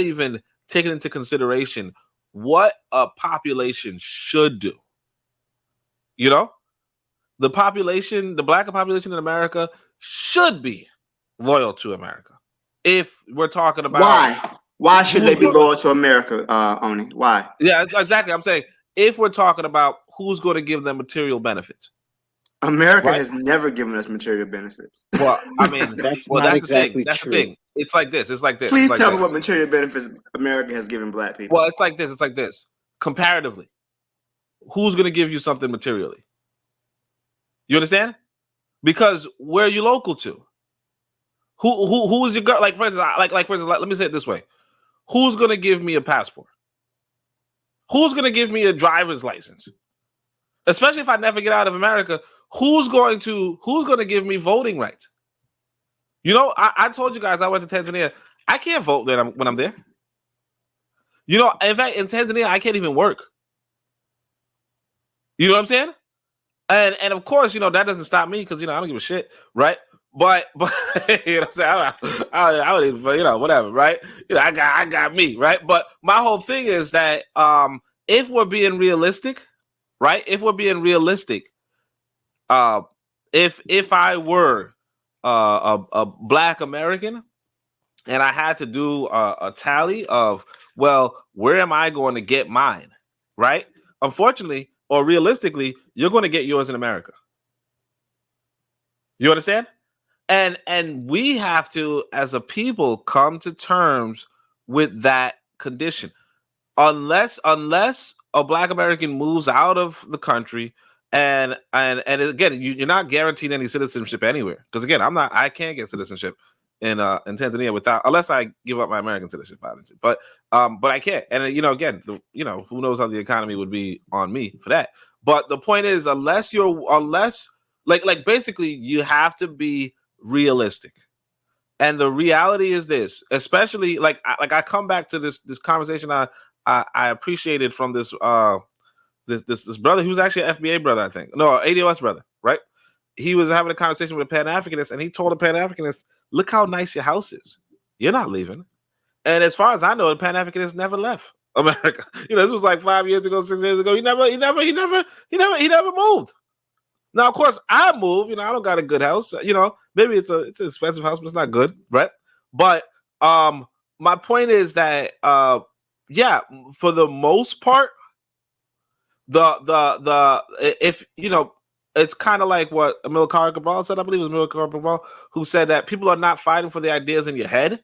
S8: even taking into consideration what a population should do. The black population in America should be loyal to America. If we're talking about
S5: why should they be loyal to America, Oni? Why?
S8: Yeah, exactly. I'm saying, if we're talking about who's going to give them material benefits,
S5: America has never given us material benefits.
S8: Well, that's exactly the thing. It's like this.
S5: Please tell me what material benefits America has given black people.
S8: Well, it's like this. Comparatively, who's going to give you something materially? You understand? Because where are you local to? Who is your girl? Like for instance, let me say it this way: who's going to give me a passport? Who's going to give me a driver's license? Especially if I never get out of America, who's going to give me voting rights? You know, I told you guys I went to Tanzania. I can't vote when I'm there. You know, in fact, in Tanzania, I can't even work. You know what I'm saying? And of course, you know, that doesn't stop me because, you know, I don't give a shit, right? But you know what I'm saying? I don't even, you know, whatever, right? You know, I got me, right? But my whole thing is that if we're being realistic, right? If we're being realistic, if I were a Black American and I had to do a tally of, well, where am I going to get mine, right? Unfortunately, or realistically, you're going to get yours in America. You understand? And we have to, as a people, come to terms with that condition. Unless a Black American moves out of the country, and again, you're not guaranteed any citizenship anywhere. Because again, I can't get citizenship in Tanzania unless I give up my American citizenship, obviously. But I can't. And you know, again, you know, who knows how the economy would be on me for that. But the point is, unless like basically you have to be realistic. And the reality is this, especially like I come back to this conversation I appreciated from this this brother who's actually an FBA brother, I think. No, ADOS brother, right? He was having a conversation with a Pan-Africanist, and he told a Pan-Africanist, look how nice your house is. You're not leaving. And as far as I know, the Pan-Africanist never left America. You know, this was like 5 years ago, 6 years ago. He never moved. Now, of course, I moved. You know, I don't got a good house. You know, maybe it's an expensive house, but it's not good, right? But my point is that yeah, for the most part, if you know, it's kind of like what Amilcar Cabral said. I believe it was Amilcar Cabral who said that people are not fighting for the ideas in your head;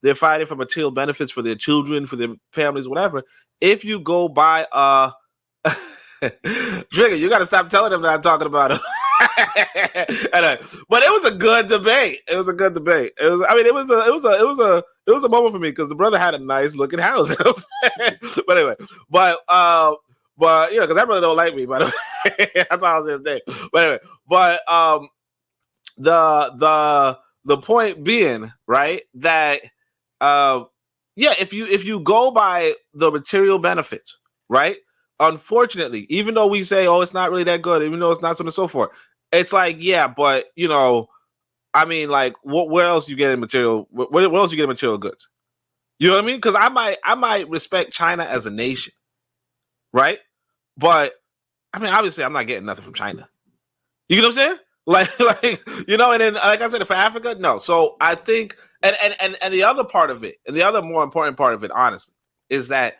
S8: they're fighting for material benefits for their children, for their families, whatever. If you go by Trigger, you got to stop telling them that I'm talking about him. But it was a good debate. It was a good debate. It was. I mean, it was a moment for me because the brother had a nice looking house. But anyway, but you know, because that brother don't like me. By the way, that's why I was his name. But anyway, but the point being, right, that yeah, if you go by the material benefits, right. Unfortunately, even though we say, oh, it's not really that good, even though it's not so on and so forth, it's like, yeah, but you know, I mean, like, where else you getting material? Where else you getting material goods? You know what I mean? Because I might respect China as a nation, right? But I mean, obviously, I'm not getting nothing from China. You know what I'm saying? Like you know, and then like I said, for Africa, no. So I think, and the other part of it, and the other more important part of it, honestly, is that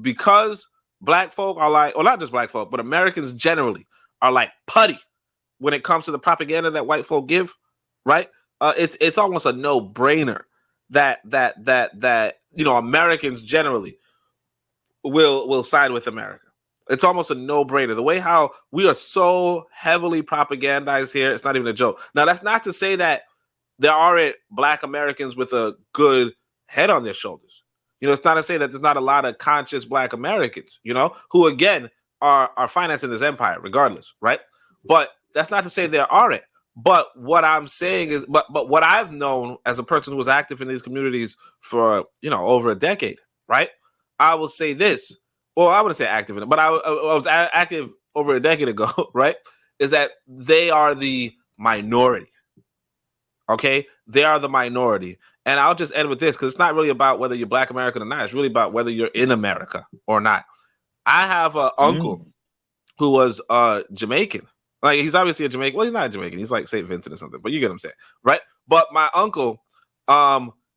S8: because Black folk are like, or not just Black folk, but Americans generally are like putty when it comes to the propaganda that white folk give, right? It's almost a no-brainer that you know, Americans generally will side with America. It's almost a no-brainer. The way how we are so heavily propagandized here, it's not even a joke. Now, that's not to say that there aren't Black Americans with a good head on their shoulders. You know, it's not to say that there's not a lot of conscious Black Americans, you know, who again are financing this empire regardless, right? But that's not to say there aren't. But what I'm saying is, but what I've known as a person who was active in these communities for, you know, over a decade, right? I will say this. Well, I wouldn't say active in it, but I was active over a decade ago, right? Is that they are the minority. Okay? They are the minority. And I'll just end with this because it's not really about whether you're Black American or not. It's really about whether you're in America or not. I have an uncle who was Jamaican. Like, he's obviously a Jamaican. Well, he's not a Jamaican. He's like St. Vincent or something, but you get what I'm saying, right? But my uncle,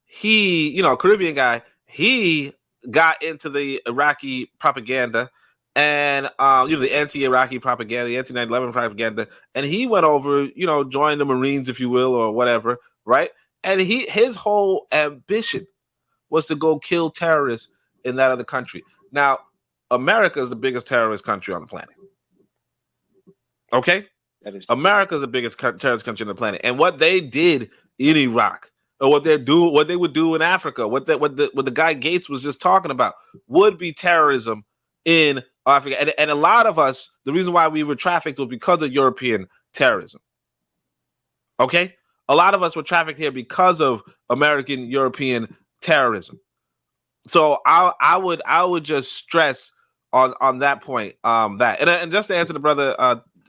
S8: he, you know, Caribbean guy, he got into the Iraqi propaganda and, you know, the anti-Iraqi propaganda, the anti-9/11 propaganda. And he went over, you know, joined the Marines, if you will, or whatever, right? And his whole ambition was to go kill terrorists in that other country. Now, America is the biggest terrorist country on the planet. Okay?
S3: That is
S8: America is the biggest terrorist country on the planet. And what they did in Iraq, or what they would do in Africa, what the guy Gates was just talking about, would be terrorism in Africa. And a lot of us, the reason why we were trafficked was because of European terrorism. Okay? A lot of us were trafficked here because of American European terrorism. So I would just stress on that point, that and just to answer the brother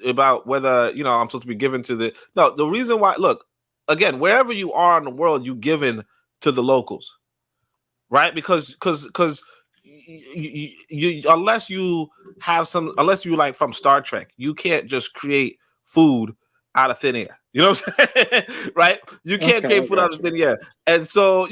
S8: about whether I'm supposed to be given to the reason why, look, again, wherever you are in the world, you given to the locals, right? Because you unless you like from Star Trek, you can't just create food out of thin air. You know what I'm saying? Right? You can't create food out of thin air. And so,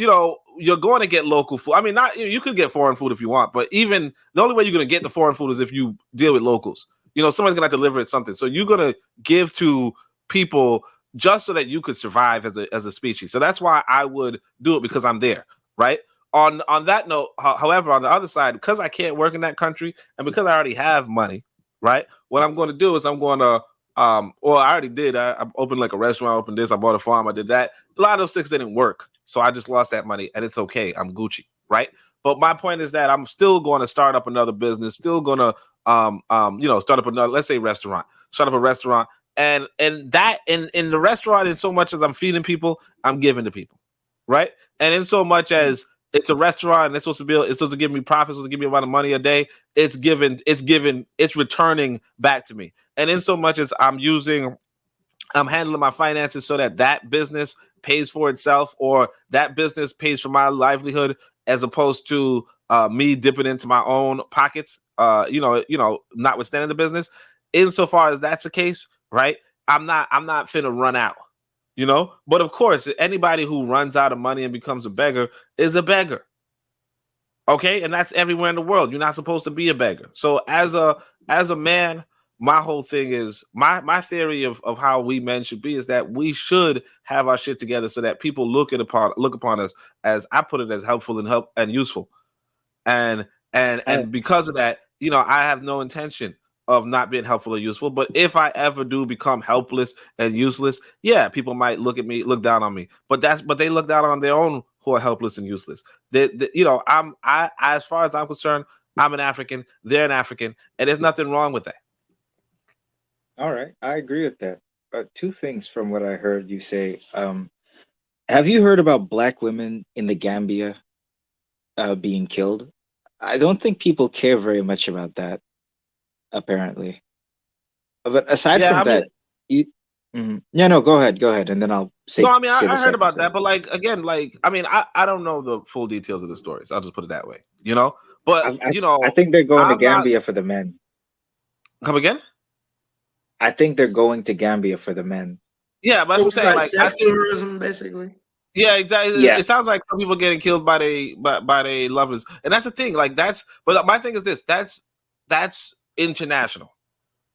S8: you're going to get local food. I mean, not you could get foreign food if you want, but even the only way you're going to get the foreign food is if you deal with locals. Somebody's going to deliver it something. So you're going to give to people just so that you could survive as a species. So that's why I would do it, because I'm there, right? On that note, however, on the other side, because I can't work in that country and because I already have money, right? What I'm going to do is I'm going to I already did. I opened like a restaurant, I opened this, I bought a farm, I did that. A lot of those things didn't work. So I just lost that money, and it's okay. I'm Gucci, right? But my point is that I'm still going to start up another business, still going to start up another, let's say restaurant, start up a restaurant. And that in the restaurant, in so much as I'm feeding people, I'm giving to people, right? And in so much as it's a restaurant and it's supposed to give me profits, supposed to give me a lot of money a day, it's returning back to me. And in so much as I'm handling my finances so that business pays for itself, or that business pays for my livelihood, as opposed to me dipping into my own pockets, notwithstanding the business. Insofar as that's the case, right? I'm not finna run out, But of course, anybody who runs out of money and becomes a beggar is a beggar. Okay, and that's everywhere in the world. You're not supposed to be a beggar. So as a man, my whole thing is my theory of how we men should be is that we should have our shit together so that people look upon us, as I put it, as helpful and useful. And because of that, I have no intention of not being helpful or useful. But if I ever do become helpless and useless, yeah, people might look down on me. But they look down on their own who are helpless and useless. I as far as I'm concerned, I'm an African, they're an African, and there's nothing wrong with that.
S3: All right, I agree with that. Two things from what I heard you say. Have you heard about Black women in the Gambia being killed? I don't think people care very much about that, apparently. But aside from that, no, go ahead, and then I'll say.
S8: No, I mean, I heard about that, but I don't know the full details of the stories. I'll just put it that way, But
S3: I think they're going to Gambia for the men.
S8: Come again?
S3: I think they're going to Gambia for the men.
S8: Yeah, but I'm saying,
S5: sex tourism, basically.
S8: Yeah, exactly.
S3: Yeah.
S8: It sounds like some people getting killed by their lovers, and that's the thing. But my thing is this: that's international.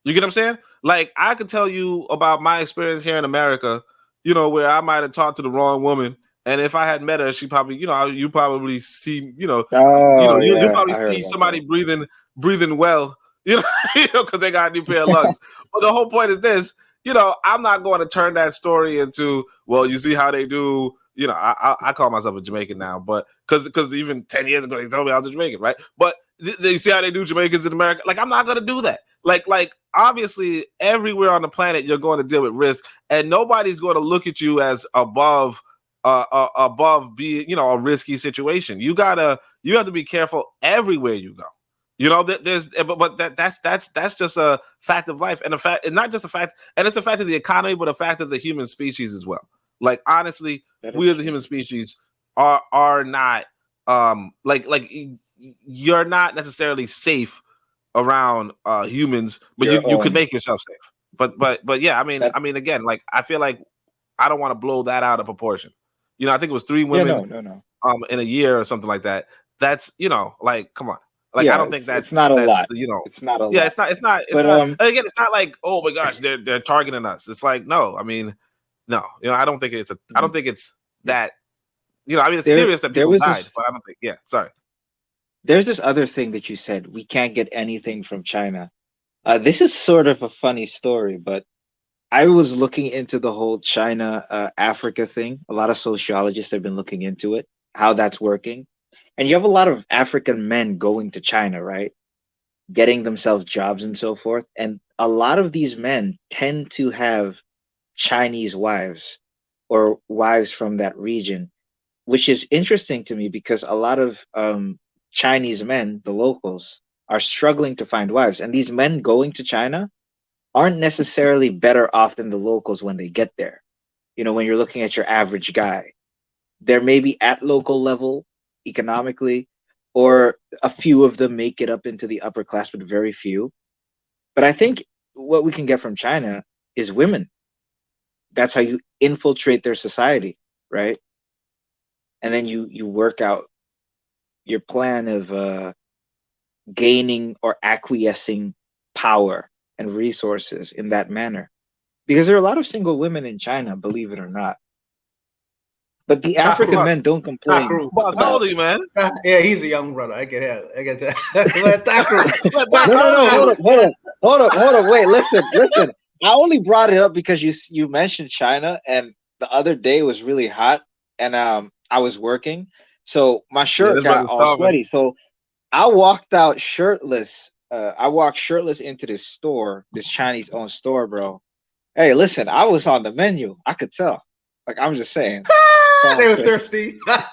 S8: You get what I'm saying? Like, I could tell you about my experience here in America, where I might have talked to the wrong woman, and if I had met her, she probably, you probably see, you probably see somebody breathing well, because they got a new pair of lungs. But the whole point is this. I'm not going to turn that story into, well, you see how they do. I call myself a Jamaican now, but because even 10 years ago they told me I was a Jamaican, right? But they see how they do Jamaicans in America. Like, I'm not going to do that. Like obviously everywhere on the planet you're going to deal with risk, and nobody's going to look at you as above being, a risky situation. You have to be careful everywhere you go. That's just a fact of life, and not just a fact, and it's a fact of the economy, but a fact of the human species as well. Like, honestly, we as a human species are not you're not necessarily safe around humans, but you could make yourself safe. But yeah, I mean, again, like, I feel like I don't want to blow that out of proportion. I think it was 3 women in a year or something like that. That's like, come on. Like, I don't think it's not a lot. It's not a lot. Yeah, it's not. Again, it's not like, oh my gosh, they're targeting us. It's like, no. I mean, no. I don't think it's I don't think it's that. I mean, it's serious that people died, but I don't think. Yeah, sorry.
S3: there's this other thing that you said, we can't get anything from China. This is sort of a funny story, but I was looking into the whole China Africa thing. A lot of sociologists have been looking into it, how that's working. And you have a lot of African men going to China, right? Getting themselves jobs and so forth. And a lot of these men tend to have Chinese wives or wives from that region, which is interesting to me because a lot of Chinese men, the locals, are struggling to find wives. And these men going to China aren't necessarily better off than the locals when they get there. You know, when you're looking at your average guy, they're maybe at local level economically, or a few of them make it up into the upper class, but very few. But I think what we can get from China is women. That's how you infiltrate their society, right? And then you work out your plan of gaining or acquiescing power and resources in that manner. Because there are a lot of single women in China, believe it or not. But the African men don't complain.
S8: Boss, how old are you, man?
S7: Yeah, he's a young brother. I get that. But Takru,
S3: Hold up. Wait, listen. I only brought it up because you mentioned China, and the other day was really hot, and I was working, so my shirt got all sweaty. So I walked out shirtless. I walked shirtless into this store, this Chinese-owned store, bro. Hey, listen, I was on the menu. I could tell. Like, I'm just saying.
S7: They were thirsty.
S8: Yeah,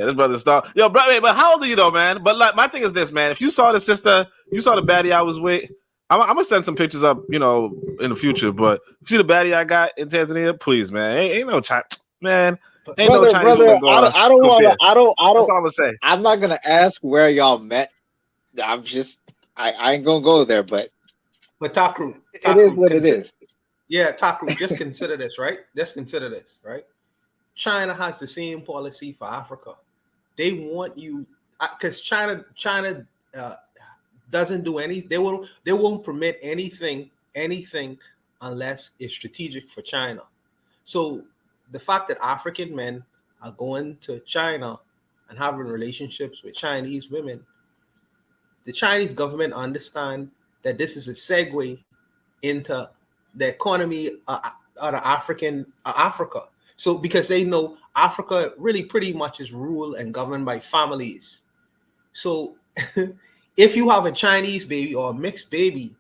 S8: this brother's star. Yo, bro, but how old are you though, man? But like, my thing is this, man. If you saw the sister, you saw the baddie I was with. I'm gonna send some pictures up, you know, in the future. But you see the baddie I got in Tanzania, please, man. Ain't no China, man. Ain't no Chinese woman going.
S3: I don't want to. I don't.
S8: That's all I'm gonna say.
S3: I'm not gonna ask where y'all met. I ain't gonna go there, but
S7: Takru,
S3: it is what it is.
S7: Yeah, Takru, just consider this, right? China has the same policy for Africa. They want you, because China doesn't do any. They won't permit anything unless it's strategic for China. So the fact that African men are going to China and having relationships with Chinese women, the Chinese government understand that this is a segue into the economy of Africa. So because they know Africa really pretty much is ruled and governed by families. So if you have a Chinese baby or a mixed baby,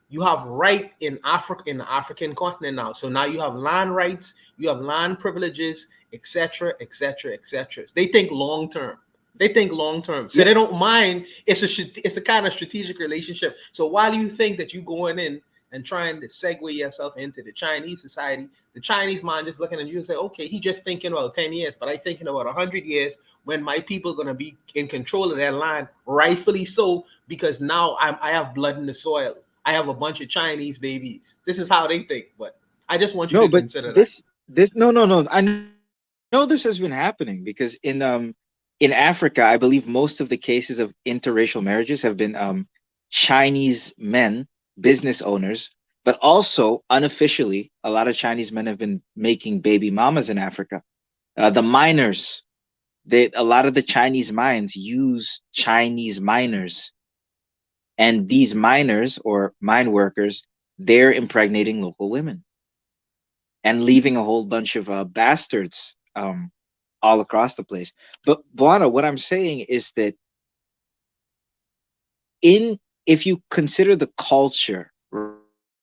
S7: you have right in Africa, in the African continent now. So now you have land rights, you have land privileges, etc., etc., etc. They think long term. So they don't mind. It's a kind of strategic relationship. So while you think that you're going in and trying to segue yourself into the Chinese society, the Chinese mind just looking at you and say, okay, he's just thinking about 10 years, but I'm thinking about 100 years when my people are going to be in control of that land, rightfully so, because now I have blood in the soil. I have a bunch of Chinese babies. This is how they think, but I just want you to consider that.
S3: No. I know this has been happening because in Africa, I believe most of the cases of interracial marriages have been Chinese men, business owners, but also unofficially, a lot of Chinese men have been making baby mamas in Africa. The miners, a lot of the Chinese mines use Chinese miners, and these miners or mine workers, they're impregnating local women and leaving a whole bunch of bastards all across the place. But Buana, what I'm saying is that if you consider the culture,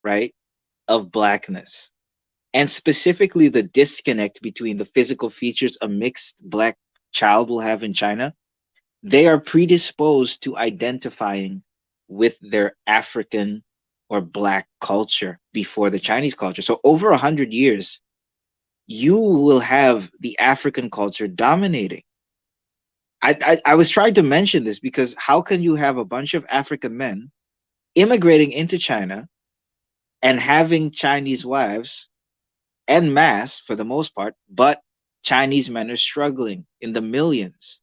S3: right, of blackness, and specifically the disconnect between the physical features a mixed black child will have in China, they are predisposed to identifying with their African or black culture before the Chinese culture. So over 100 years, you will have the African culture dominating. I was trying to mention this because how can you have a bunch of African men immigrating into China and having Chinese wives en masse for the most part, but Chinese men are struggling in the millions?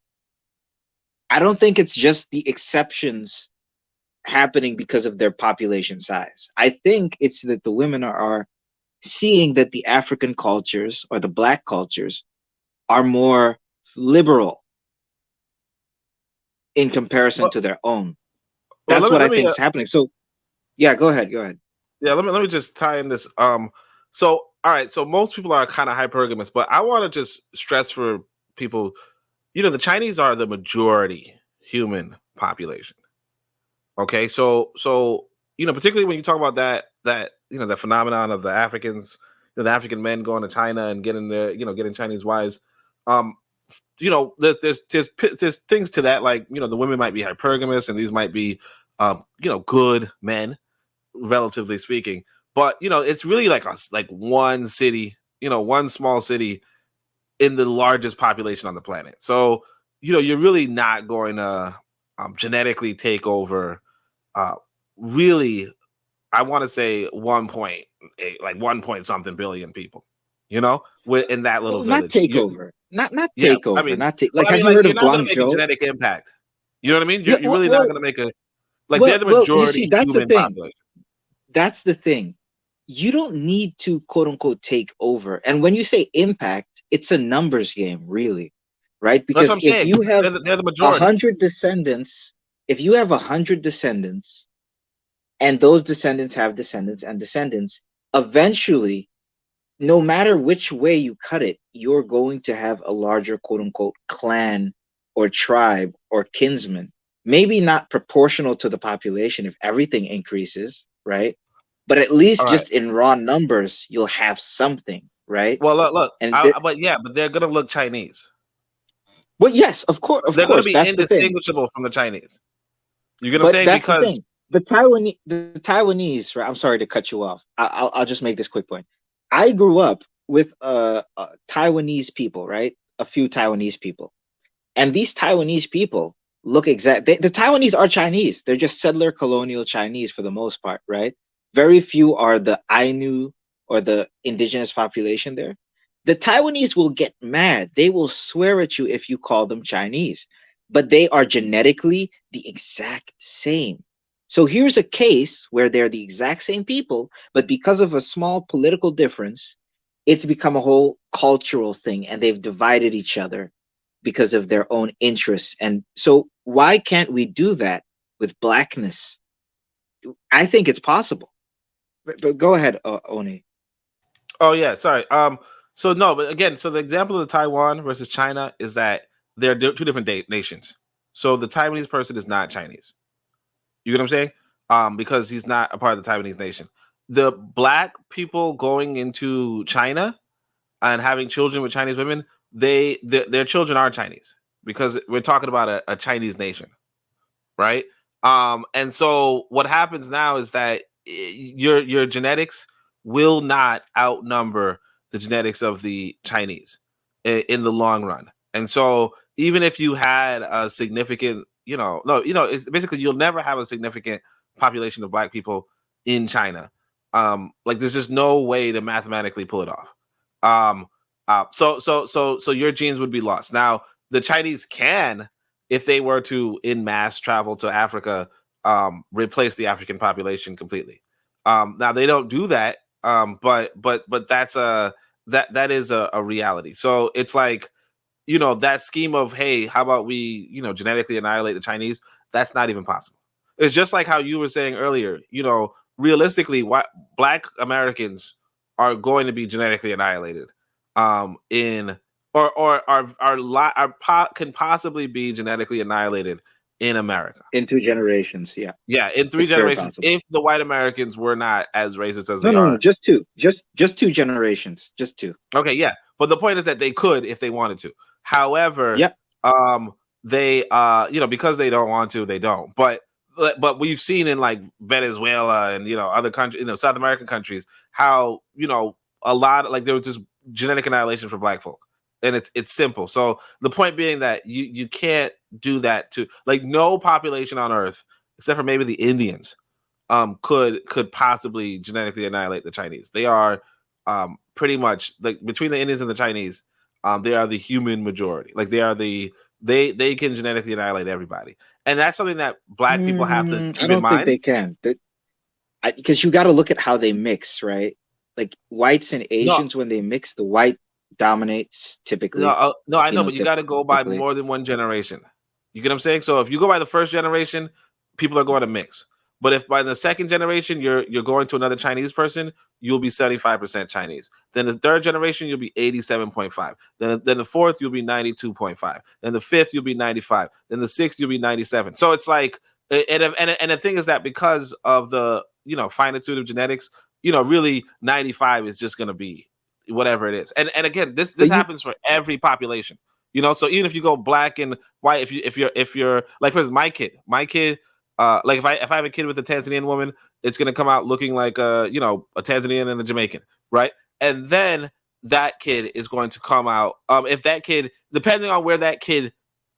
S3: I don't think it's just the exceptions happening because of their population size. I think it's that the women are seeing that the African cultures or the black cultures are more liberal in comparison
S8: Well,
S3: to their own.
S8: well,
S3: That's what I
S8: let me
S3: think is happening. So yeah, go ahead.
S8: yeah, let me just tie in this. So all right, so most people are kind of hypergamous, but I want to just stress for people, the Chinese are the majority human population. Okay, so particularly when you talk about that the phenomenon of the Africans, the African men going to China and getting getting Chinese wives. There's things to that, like the women might be hypergamous and these might be good men, relatively speaking. But it's really like one city, one small city in the largest population on the planet. So you're really not going to genetically take over. Really, I want to say 1.8, like 1 point something billion people, in that little
S3: Well, not
S8: village.
S3: takeover, not
S8: Yeah, I
S3: takeover,
S8: mean,
S3: not take.
S8: well,
S3: Like,
S8: I
S3: have
S8: mean,
S3: you
S8: like
S3: heard
S8: you're
S3: of
S8: not going to make a
S3: Guangzhou?
S8: genetic impact. You know what I mean?
S3: Yeah,
S8: You're really not going to make they're the
S3: you see,
S8: majority
S3: that's the
S8: human
S3: thing.
S8: population.
S3: That's the thing. You don't need to quote unquote take over. And when you say impact, it's a numbers game, really, right?
S8: That's what
S3: Because
S8: I'm
S3: if
S8: saying.
S3: you have
S8: They're the majority.
S3: 100 descendants, and those descendants have descendants and descendants, eventually, no matter which way you cut it, you're going to have a larger quote unquote clan or tribe or kinsman. Maybe not proportional to the population if everything increases, right? But at
S8: All
S3: least
S8: right.
S3: just in raw numbers, you'll have something, right?
S8: Well, look.
S3: And
S8: But they're going to look Chinese.
S3: well, yes, of
S8: They're going to
S3: course,
S8: be
S3: that's the thing.
S8: indistinguishable from the Chinese. You get what I'm
S3: But
S8: saying?
S3: that's the
S8: Because
S3: thing. The Taiwanese, right? I'm sorry to cut you off. I'll just make this quick point. I grew up with Taiwanese people, right? A few Taiwanese people, and these Taiwanese people look the Taiwanese are Chinese. They're just settler colonial Chinese for the most part, right? Very few are the Ainu or the indigenous population there. The Taiwanese will get mad. They will swear at you if you call them Chinese, but they are genetically the exact same. So here's a case where they're the exact same people, but because of a small political difference, it's become a whole cultural thing and they've divided each other because of their own interests. And so why can't we do that with blackness? I think it's possible. But go ahead, Oni.
S8: oh yeah, sorry. So no, but again, so the example of Taiwan versus China is that they're two different nations. So the Taiwanese person is not Chinese. You get what I'm saying? Because he's not a part of the Taiwanese nation. The black people going into China and having children with Chinese women, their children are Chinese because we're talking about a Chinese nation, right? And so what happens now is that your genetics will not outnumber the genetics of the Chinese in the long run. And so even if you had a significant, it's basically you'll never have a significant population of black people in China. Like there's just no way to mathematically pull it off. So your genes would be lost. Now the Chinese can, if they were to in mass travel to Africa, replace the African population completely. Now they don't do that, but that's that is a reality. So it's like that scheme of, hey, how about we genetically annihilate the Chinese? That's not even possible. It's just like how you were saying earlier. Realistically, Black Americans are going to be genetically annihilated. In can possibly be genetically annihilated in America.
S3: In 2 generations, yeah.
S8: Yeah, in 3
S3: It's very
S8: generations,
S3: possible.
S8: if the white Americans were not as racist as
S3: No,
S8: they
S3: no,
S8: are.
S3: no, just 2. Just 2 generations. Just 2.
S8: Okay, yeah. But the point is that they could if they wanted to. However,
S3: Yep.
S8: They because they don't want to, they don't. But we've seen in like Venezuela and other countries, South American countries, how a lot of, like, there was this genetic annihilation for black folk. And it's simple. So the point being that you can't do that to, like, no population on Earth, except for maybe the Indians, could possibly genetically annihilate the Chinese. They are pretty much, like, between the Indians and the Chinese, they are the human majority. Like they can genetically annihilate everybody. And that's something that black people have to keep
S3: I don't
S8: in mind.
S3: think they can. Because you got to look at how they mix, right? Like whites and Asians, when they mix, the white dominates typically.
S8: No, I know, but you got to go by
S3: typically.
S8: more than one generation. You get what I'm saying? So if you go by the first generation, people are going to mix. But if by the second generation you're going to another Chinese person, you'll be 75% Chinese. Then the third generation you'll be 87.5. Then the fourth you'll be 92.5. Then the fifth you'll be 95. Then the sixth you'll be 97. So it's like, and the thing is that because of the finitude of genetics, really 95 is just going to be whatever it is. And again, this happens for every population. So even if you go black and white, if you're like, for instance, my kid. Like if I have a kid with a Tanzanian woman, it's gonna come out looking like a Tanzanian and a Jamaican, right? And then that kid is going to come out. If that kid, depending on where that kid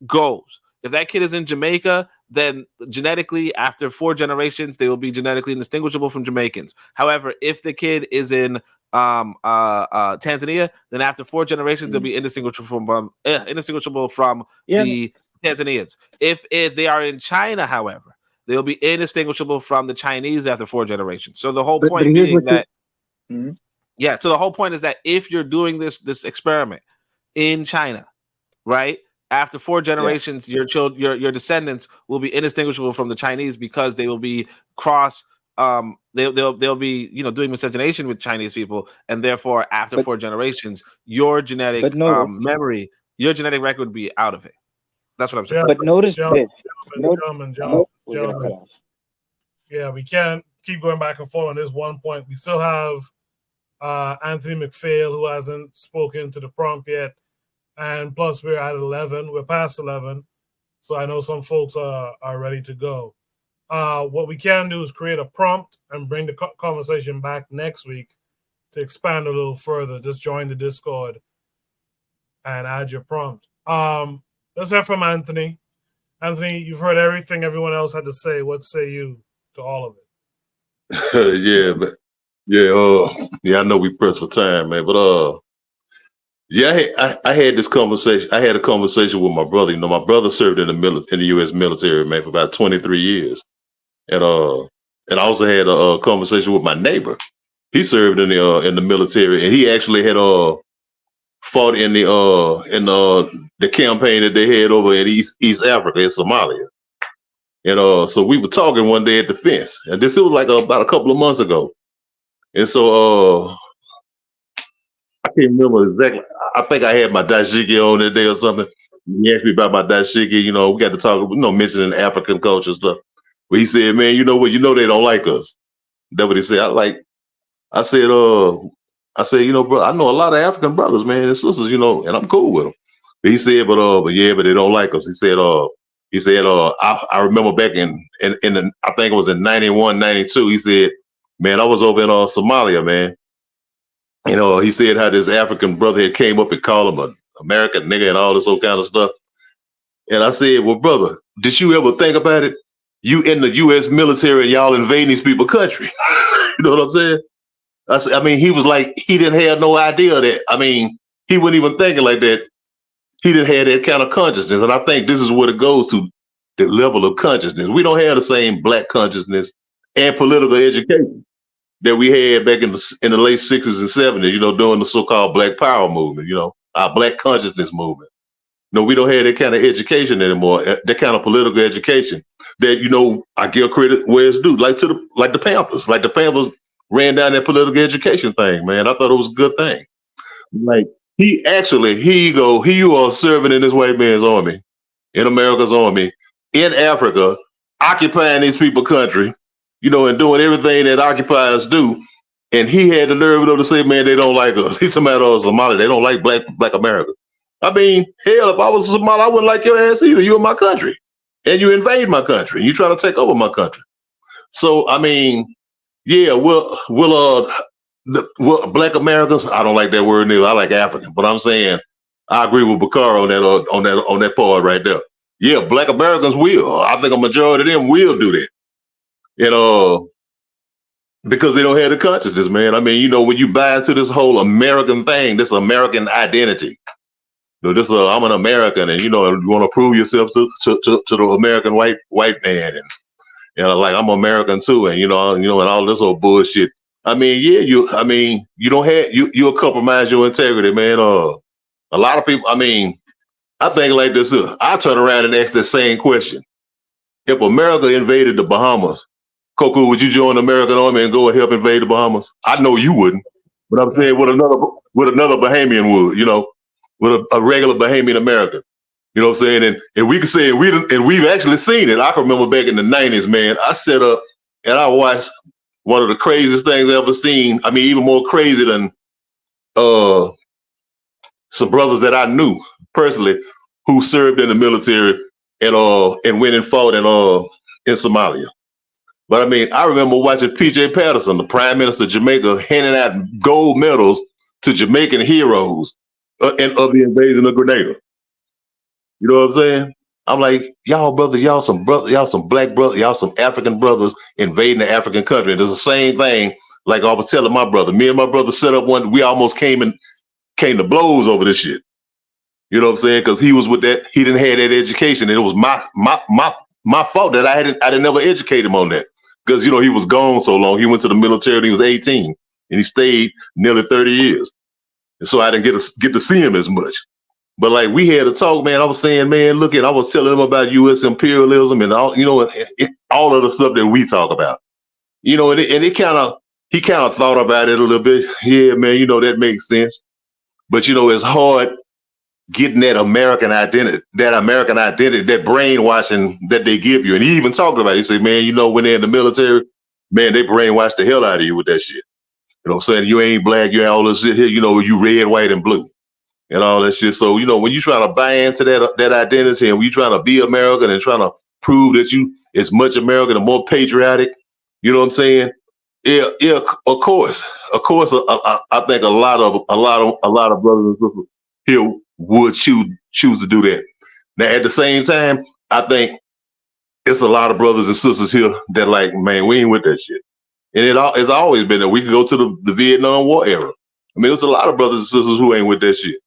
S8: goes, if that kid is in Jamaica, then genetically, after 4 generations, they will be genetically indistinguishable from Jamaicans. However, if the kid is in Tanzania, then after 4 generations, they'll be indistinguishable from the Tanzanians. If they are in China, however, they'll be indistinguishable from the Chinese after 4 generations. So the whole point being that, so the whole point is that if you're doing this experiment in China, right, after 4 generations, your descendants will be indistinguishable from the Chinese because they will be they'll be doing miscegenation with Chinese people, and therefore after 4 generations, your genetic memory, your genetic record would be out of it. That's what I'm saying.
S3: But notice
S1: gentlemen, yeah, we can't keep going back and forth on this one point. We still have Anthony McPhail, who hasn't spoken to the prompt yet, and plus we're at 11. We're past 11, so I know some folks are ready to go. What we can do is create a prompt and bring the conversation back next week to expand a little further. Just join the Discord and add your prompt. Let's hear from Anthony. Anthony, you've heard everything everyone else had to say. What say you to all of
S9: I
S1: it?
S9: know we pressed for time, man. But I had this conversation. I had a conversation with my brother. My brother served in the U.S. military, man, for about 23 years, and I also had a conversation with my neighbor. He served in the military, and he actually had fought in the campaign that they had over in East Africa, in Somalia. And so we were talking one day at the fence, and this was like about a couple of months ago. And so I can't remember exactly. I think I had my dashiki on that day or something. He asked me about my dashiki. We got to talk, mentioning African culture stuff. But he said, "Man, you know what? They don't like us." That's what he said. I said, bro, I know a lot of African brothers, man, and sisters, and I'm cool with them. But he said, but they don't like us. He said, I remember back in the, I think it was in 91, 92. He said, man, I was over in Somalia, man. He said how this African brother had came up and called him an American nigga and all this old kind of stuff. And I said, well, brother, did you ever think about it? You in the U.S. military and y'all invading these people's country. You know what I'm saying? He was like, he didn't have no idea that, he wasn't even thinking like that. He didn't have that kind of consciousness. And I think this is what it goes to, the level of consciousness. We don't have the same black consciousness and political education that we had back in the late 60s and 70s, during the so-called Black Power movement, our black consciousness movement. No, we don't have that kind of education anymore, that kind of political education that, I give credit where it's due, like the Panthers. Like the Panthers ran down that political education thing, man. I thought it was a good thing. Like, here you are serving in this white man's army, in America's army, in Africa, occupying these people's country, and doing everything that occupiers do. And he had the nerve to say, man, they don't like us. He's talking about Somali. They don't like black America. Hell, if I was Somali, I wouldn't like your ass either. You're in my country. And you invade my country. And you try to take over my country. So, black Americans, I don't like that word neither. I like African. But I'm saying, I agree with Bakar on that part right there. Yeah, black Americans will. I think a majority of them will do that. Because they don't have the consciousness, man. When you buy into this whole American thing, this American identity, I'm an American, and you want to prove yourself to the American white man, and like I'm American too, and and all this old bullshit. You don't have you'll compromise your integrity, man. A lot of people, I think like this. I turn around and ask the same question. If America invaded the Bahamas, Coco, would you join the American Army and go and help invade the Bahamas? I know you wouldn't, but I'm saying with another Bahamian would, with a regular Bahamian American. You know what I'm saying? And we can say we've actually seen it. I can remember back in the 90s, man. I sat up and I watched one of the craziest things I've ever seen. I mean, even more crazy than some brothers that I knew personally who served in the military and went and fought in Somalia. But I mean, I remember watching P.J. Patterson, the Prime Minister of Jamaica, handing out gold medals to Jamaican heroes of the invasion of Grenada. You know what I'm saying? I'm like, y'all brothers, y'all some black brothers, y'all some African brothers invading the African country. And it's the same thing. Like I was telling my brother, me and my brother set up one. We almost came to blows over this shit. You know what I'm saying? Because he was with that. He didn't have that education, and it was my fault that I didn't never educate him on that. Because he was gone so long. He went to the military when he was 18, and he stayed nearly 30 years. And so I didn't get to see him as much. But like we had a talk, man. I was saying, man, I was telling him about U.S. imperialism and all, all of the stuff that we talk about. And he kind of thought about it a little bit. Yeah, man, that makes sense. But it's hard getting that American identity, that brainwashing that they give you. And he even talked about it. He said, man, when they're in the military, man, they brainwash the hell out of you with that shit. You know what I'm saying? You ain't black, you ain't all this shit here, you red, white, and blue. And all that shit. So, when you're trying to buy into that identity and when you're trying to be American and trying to prove that you as much American and more patriotic, you know what I'm saying? Yeah, of course. I think a lot of brothers and sisters here would choose to do that. Now, at the same time, I think it's a lot of brothers and sisters here that like, man, we ain't with that shit. And it's always been that we can go to the Vietnam War era. I mean, there's a lot of brothers and sisters who ain't with that shit.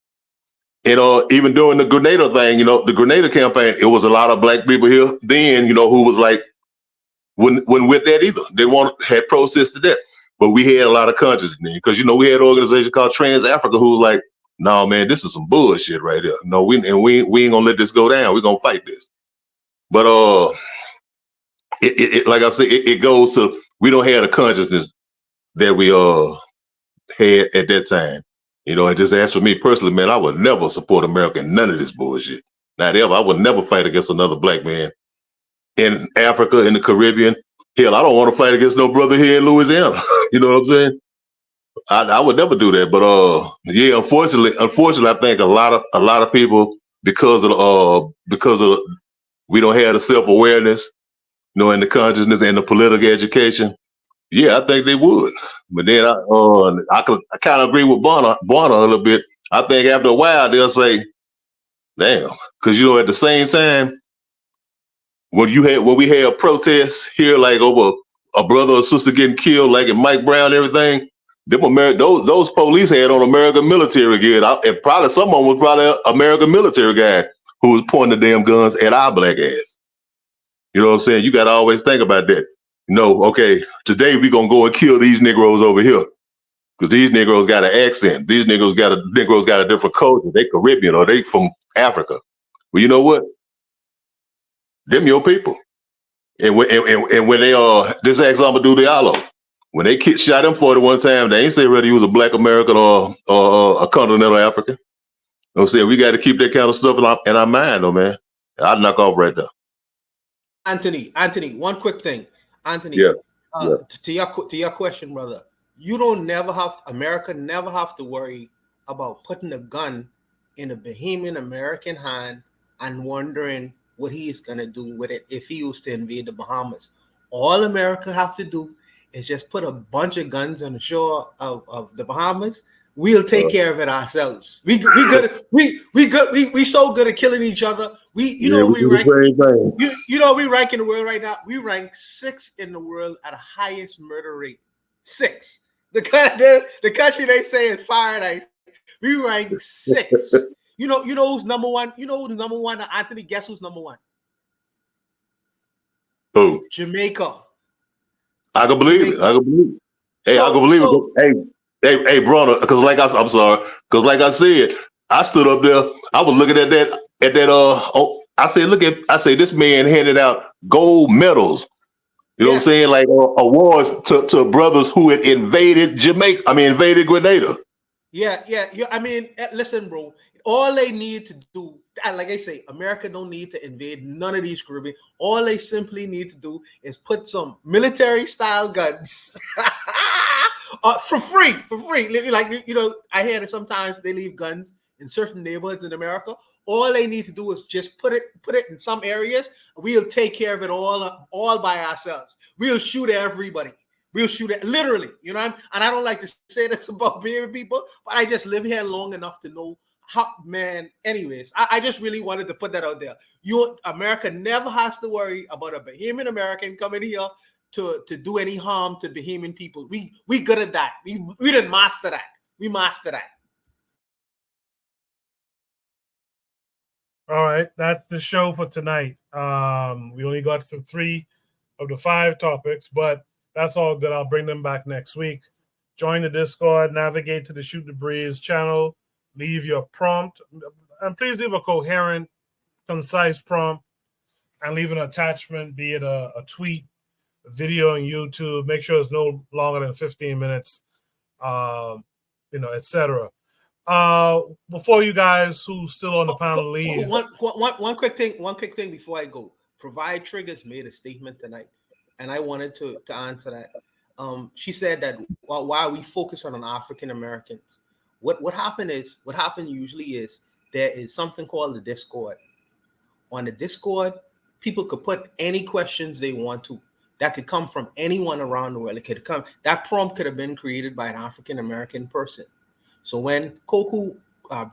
S9: And even during the Grenada thing, the Grenada campaign, it was a lot of black people here then, who was like, wouldn't with that either. They had protested that. But we had a lot of conscience then because, we had an organization called Trans Africa who was like, no, man, this is some bullshit right here. No, we ain't gonna let this go down. We're gonna fight this. But like I said, it goes to we don't have the consciousness that we had at that time. And just as for me personally, man, I would never support America in none of this bullshit. Not ever. I would never fight against another black man in Africa, in the Caribbean. Hell, I don't want to fight against no brother here in Louisiana. You know what I'm saying? I would never do that. But yeah, unfortunately, I think a lot of people because of we don't have the self-awareness, and the consciousness and the political education. Yeah, I think they would. But then I kind of agree with Bonner a little bit. I think after a while they'll say, damn, because at the same time, when we had protests here, like over a brother or sister getting killed, like in Mike Brown and everything, those police had on American military gear. And probably someone was probably an American military guy who was pointing the damn guns at our black ass. You know what I'm saying? You got to always think about that. Okay, today we gonna go and kill these Negroes over here because these Negroes got an accent. These Negroes got a different culture. They Caribbean or they from Africa. Well, you know what? Them your people. And when they this example do Diallo, when they shot him 41 times, they ain't say whether he was a black American or a continental African. I'm saying we got to keep that kind of stuff in our mind, though, man. I'd knock off right there.
S7: Anthony, one quick thing. Anthony,
S9: yeah.
S7: To your question, brother, America never have to worry about putting a gun in a Bahamian American hand and wondering what he is gonna do with it if he was to invade the Bahamas. All America have to do is just put a bunch of guns on the shore of the Bahamas. We'll take care of it ourselves. We so good at killing each other. We rank in the world right now. We rank 6th in the world at the highest murder rate. 6. The country they say is paradise. We rank 6th. You know who's number one? You know who's number one? Anthony, guess who's number one?
S9: Who?
S7: Jamaica.
S9: I can believe it. Hey, I can believe it. Hey, brother, because like I said, I stood up there. I was looking at that at that I say this man handed out gold medals. You know what I'm saying? Like awards to brothers who had invaded Jamaica. I mean, invaded Grenada.
S7: Yeah. I mean, listen, bro. All they need to do, like I say, America don't need to invade none of these Caribbean. All they simply need to do is put some military-style guns for free. Like, you know, I hear that sometimes they leave guns in certain neighborhoods in America. All they need to do is just put it in some areas. We'll take care of it all by ourselves. We'll shoot everybody. We'll shoot it literally, you know. And I don't like to say this about Bahamian people, but I just live here long enough to know how. Man, anyways, I just really wanted to put that out there. America never has to worry about a Bahamian American coming here to do any harm to Bahamian people. We good at that. We didn't master that. We master that.
S1: All right, that's the show for tonight. We only got to 3 of the 5 topics, but that's all good. I'll bring them back next week. Join the Discord, navigate to the Shoot the Breeze channel, leave your prompt, and please leave a coherent, concise prompt, and leave an attachment, be it a tweet, a video on YouTube. Make sure it's no longer than 15 minutes, etc. Before you guys who's still on the panel leave.
S7: One quick thing before I go. Provide Triggers made a statement tonight, and I wanted to answer that. She said that while we focus on African Americans, what happened usually is there is something called the Discord. On the Discord, people could put any questions they want to. That could come from anyone around the world. It could come. That prompt could have been created by an African American person. So when Koku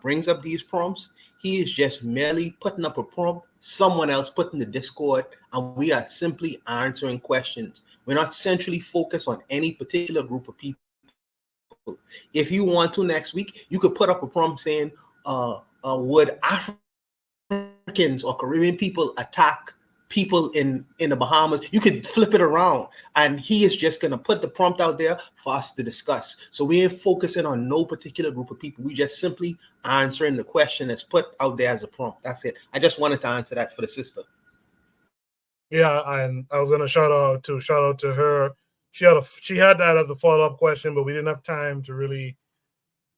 S7: brings up these prompts, he is just merely putting up a prompt, someone else put in the Discord, and we are simply answering questions. We're not centrally focused on any particular group of people. If you want to next week, you could put up a prompt saying, would Africans or Caribbean people attack people in the Bahamas? You could flip it around, and he is just going to put the prompt out there for us to discuss. So we ain't focusing on no particular group of people. We just simply answering the question that's put out there as a prompt. That's it. I just wanted to answer that for the sister.
S1: Yeah, and I was going to shout out to her. She had that as a follow-up question, but we didn't have time to really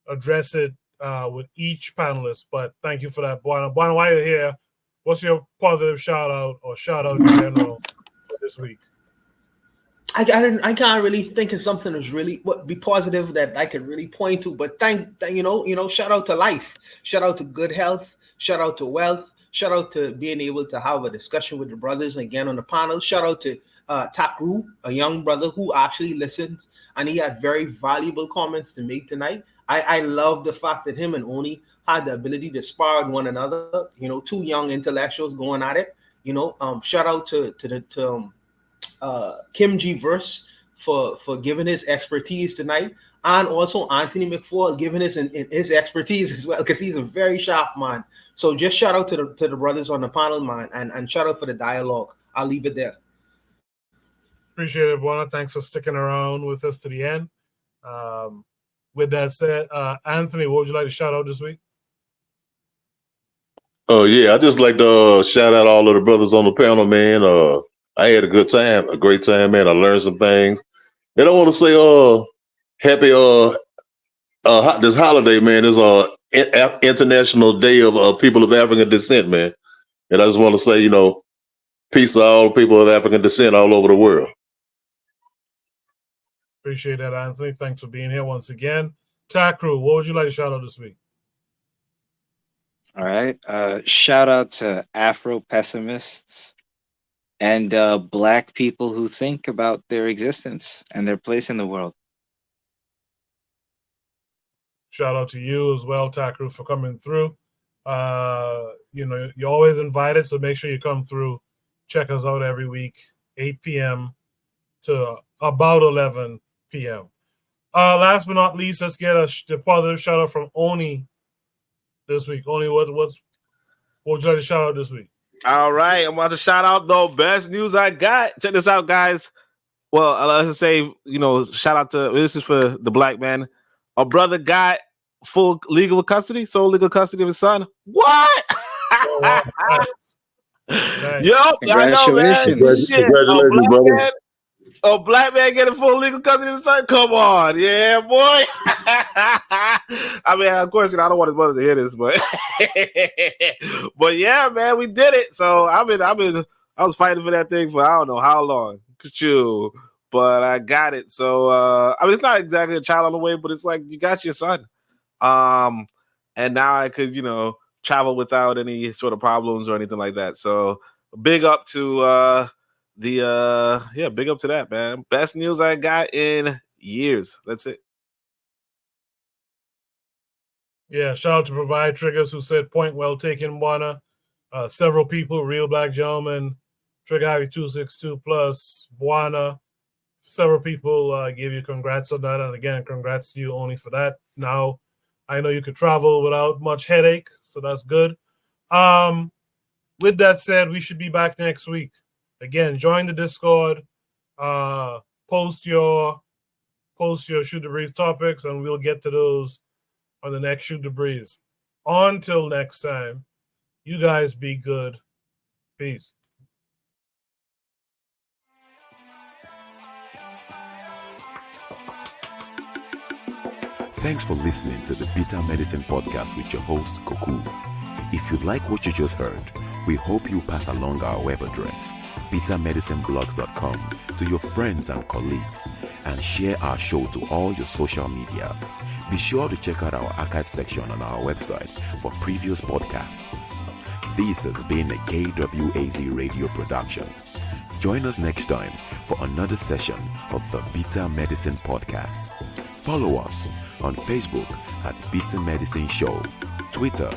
S1: address it with each panelist. But thank you for that, Buana. Buana, while you're here, what's your positive shout out in general for this week?
S7: I can't really think of something that's really be positive that I could really point to. But shout out to life, shout out to good health, shout out to wealth, shout out to being able to have a discussion with the brothers again on the panel. Shout out to Takru, a young brother who actually listens, and he had very valuable comments to make tonight. I love the fact that him and Oni had the ability to spar with one another. Two young intellectuals going at it. Shout out to Kim G. Verse for giving his expertise tonight, and also Anthony McFall giving his expertise as well, because he's a very sharp man. So just shout out to the brothers on the panel, man, and shout out for the dialogue. I'll leave it there.
S1: Appreciate it, Buana. Thanks for sticking around with us to the end. With that said, Anthony, what would you like to shout out this week?
S9: Oh yeah, I just like to shout out all of the brothers on the panel, man. I had a great time, man. I learned some things. And I want to say, happy this holiday, man. Is International Day of People of African Descent, man. And I just want to say, peace to all people of African descent all over the world.
S1: Appreciate that, Anthony. Thanks for being here once again. Takru, what would you like to shout out this week?
S3: All right. Shout out to Afro pessimists and Black people who think about their existence and their place in the world.
S1: Shout out to you as well, Takru, for coming through. You're always invited, so make sure you come through. Check us out every week, 8 p.m. to about 11 p.m. Last but not least, let's get a positive shout out from Oni this week. Oni, what would you like to shout out this week?
S8: All right, I'm about to shout out the best news I got. Check this out, guys. Well, let's just say, shout out to, this is for the Black man. A brother got sole legal custody of his son. What?
S1: Nice.
S8: Yup, I know, man.
S3: Congratulations.
S8: Shit,
S9: Congratulations, brother.
S8: A black man getting full legal custody of his son? Come on, yeah, boy. I mean, of course, I don't want his mother to hear this, but but yeah, man, we did it. So I was fighting for that thing for I don't know how long. But I got it. So I mean, it's not exactly a child on the way, but it's like you got your son. And now I could, travel without any sort of problems or anything like that. So big up to big up to that, man. Best news I got in years. That's it.
S1: Yeah, shout out to Provide Triggers who said point well taken, Buana. Several people, Real Black Gentleman, Trigger Harry 262 plus, Buana. Several people gave you congrats on that. And again, congrats to you only for that. Now, I know you could travel without much headache, so that's good. With that said, we should be back next week. Again, join the Discord, post your Shoot the Breeze topics, and we'll get to those on the next Shoot the Breeze. Until next time, you guys be good. Peace.
S10: Thanks for listening to the Bitter Medicine Podcast with your host, Koku. If you like what you just heard, we hope you pass along our web address, bittermedicineblogs.com, to your friends and colleagues, and share our show to all your social media. Be sure to check out our archive section on our website for previous podcasts. This has been a KWAZ radio production. Join us next time for another session of the Bitter Medicine Podcast. Follow us on Facebook at Bitter Medicine Show, Twitter,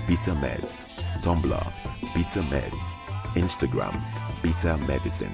S10: Bitter Meds, Tumblr, Bitter Meds, Instagram, Bitter Medicine.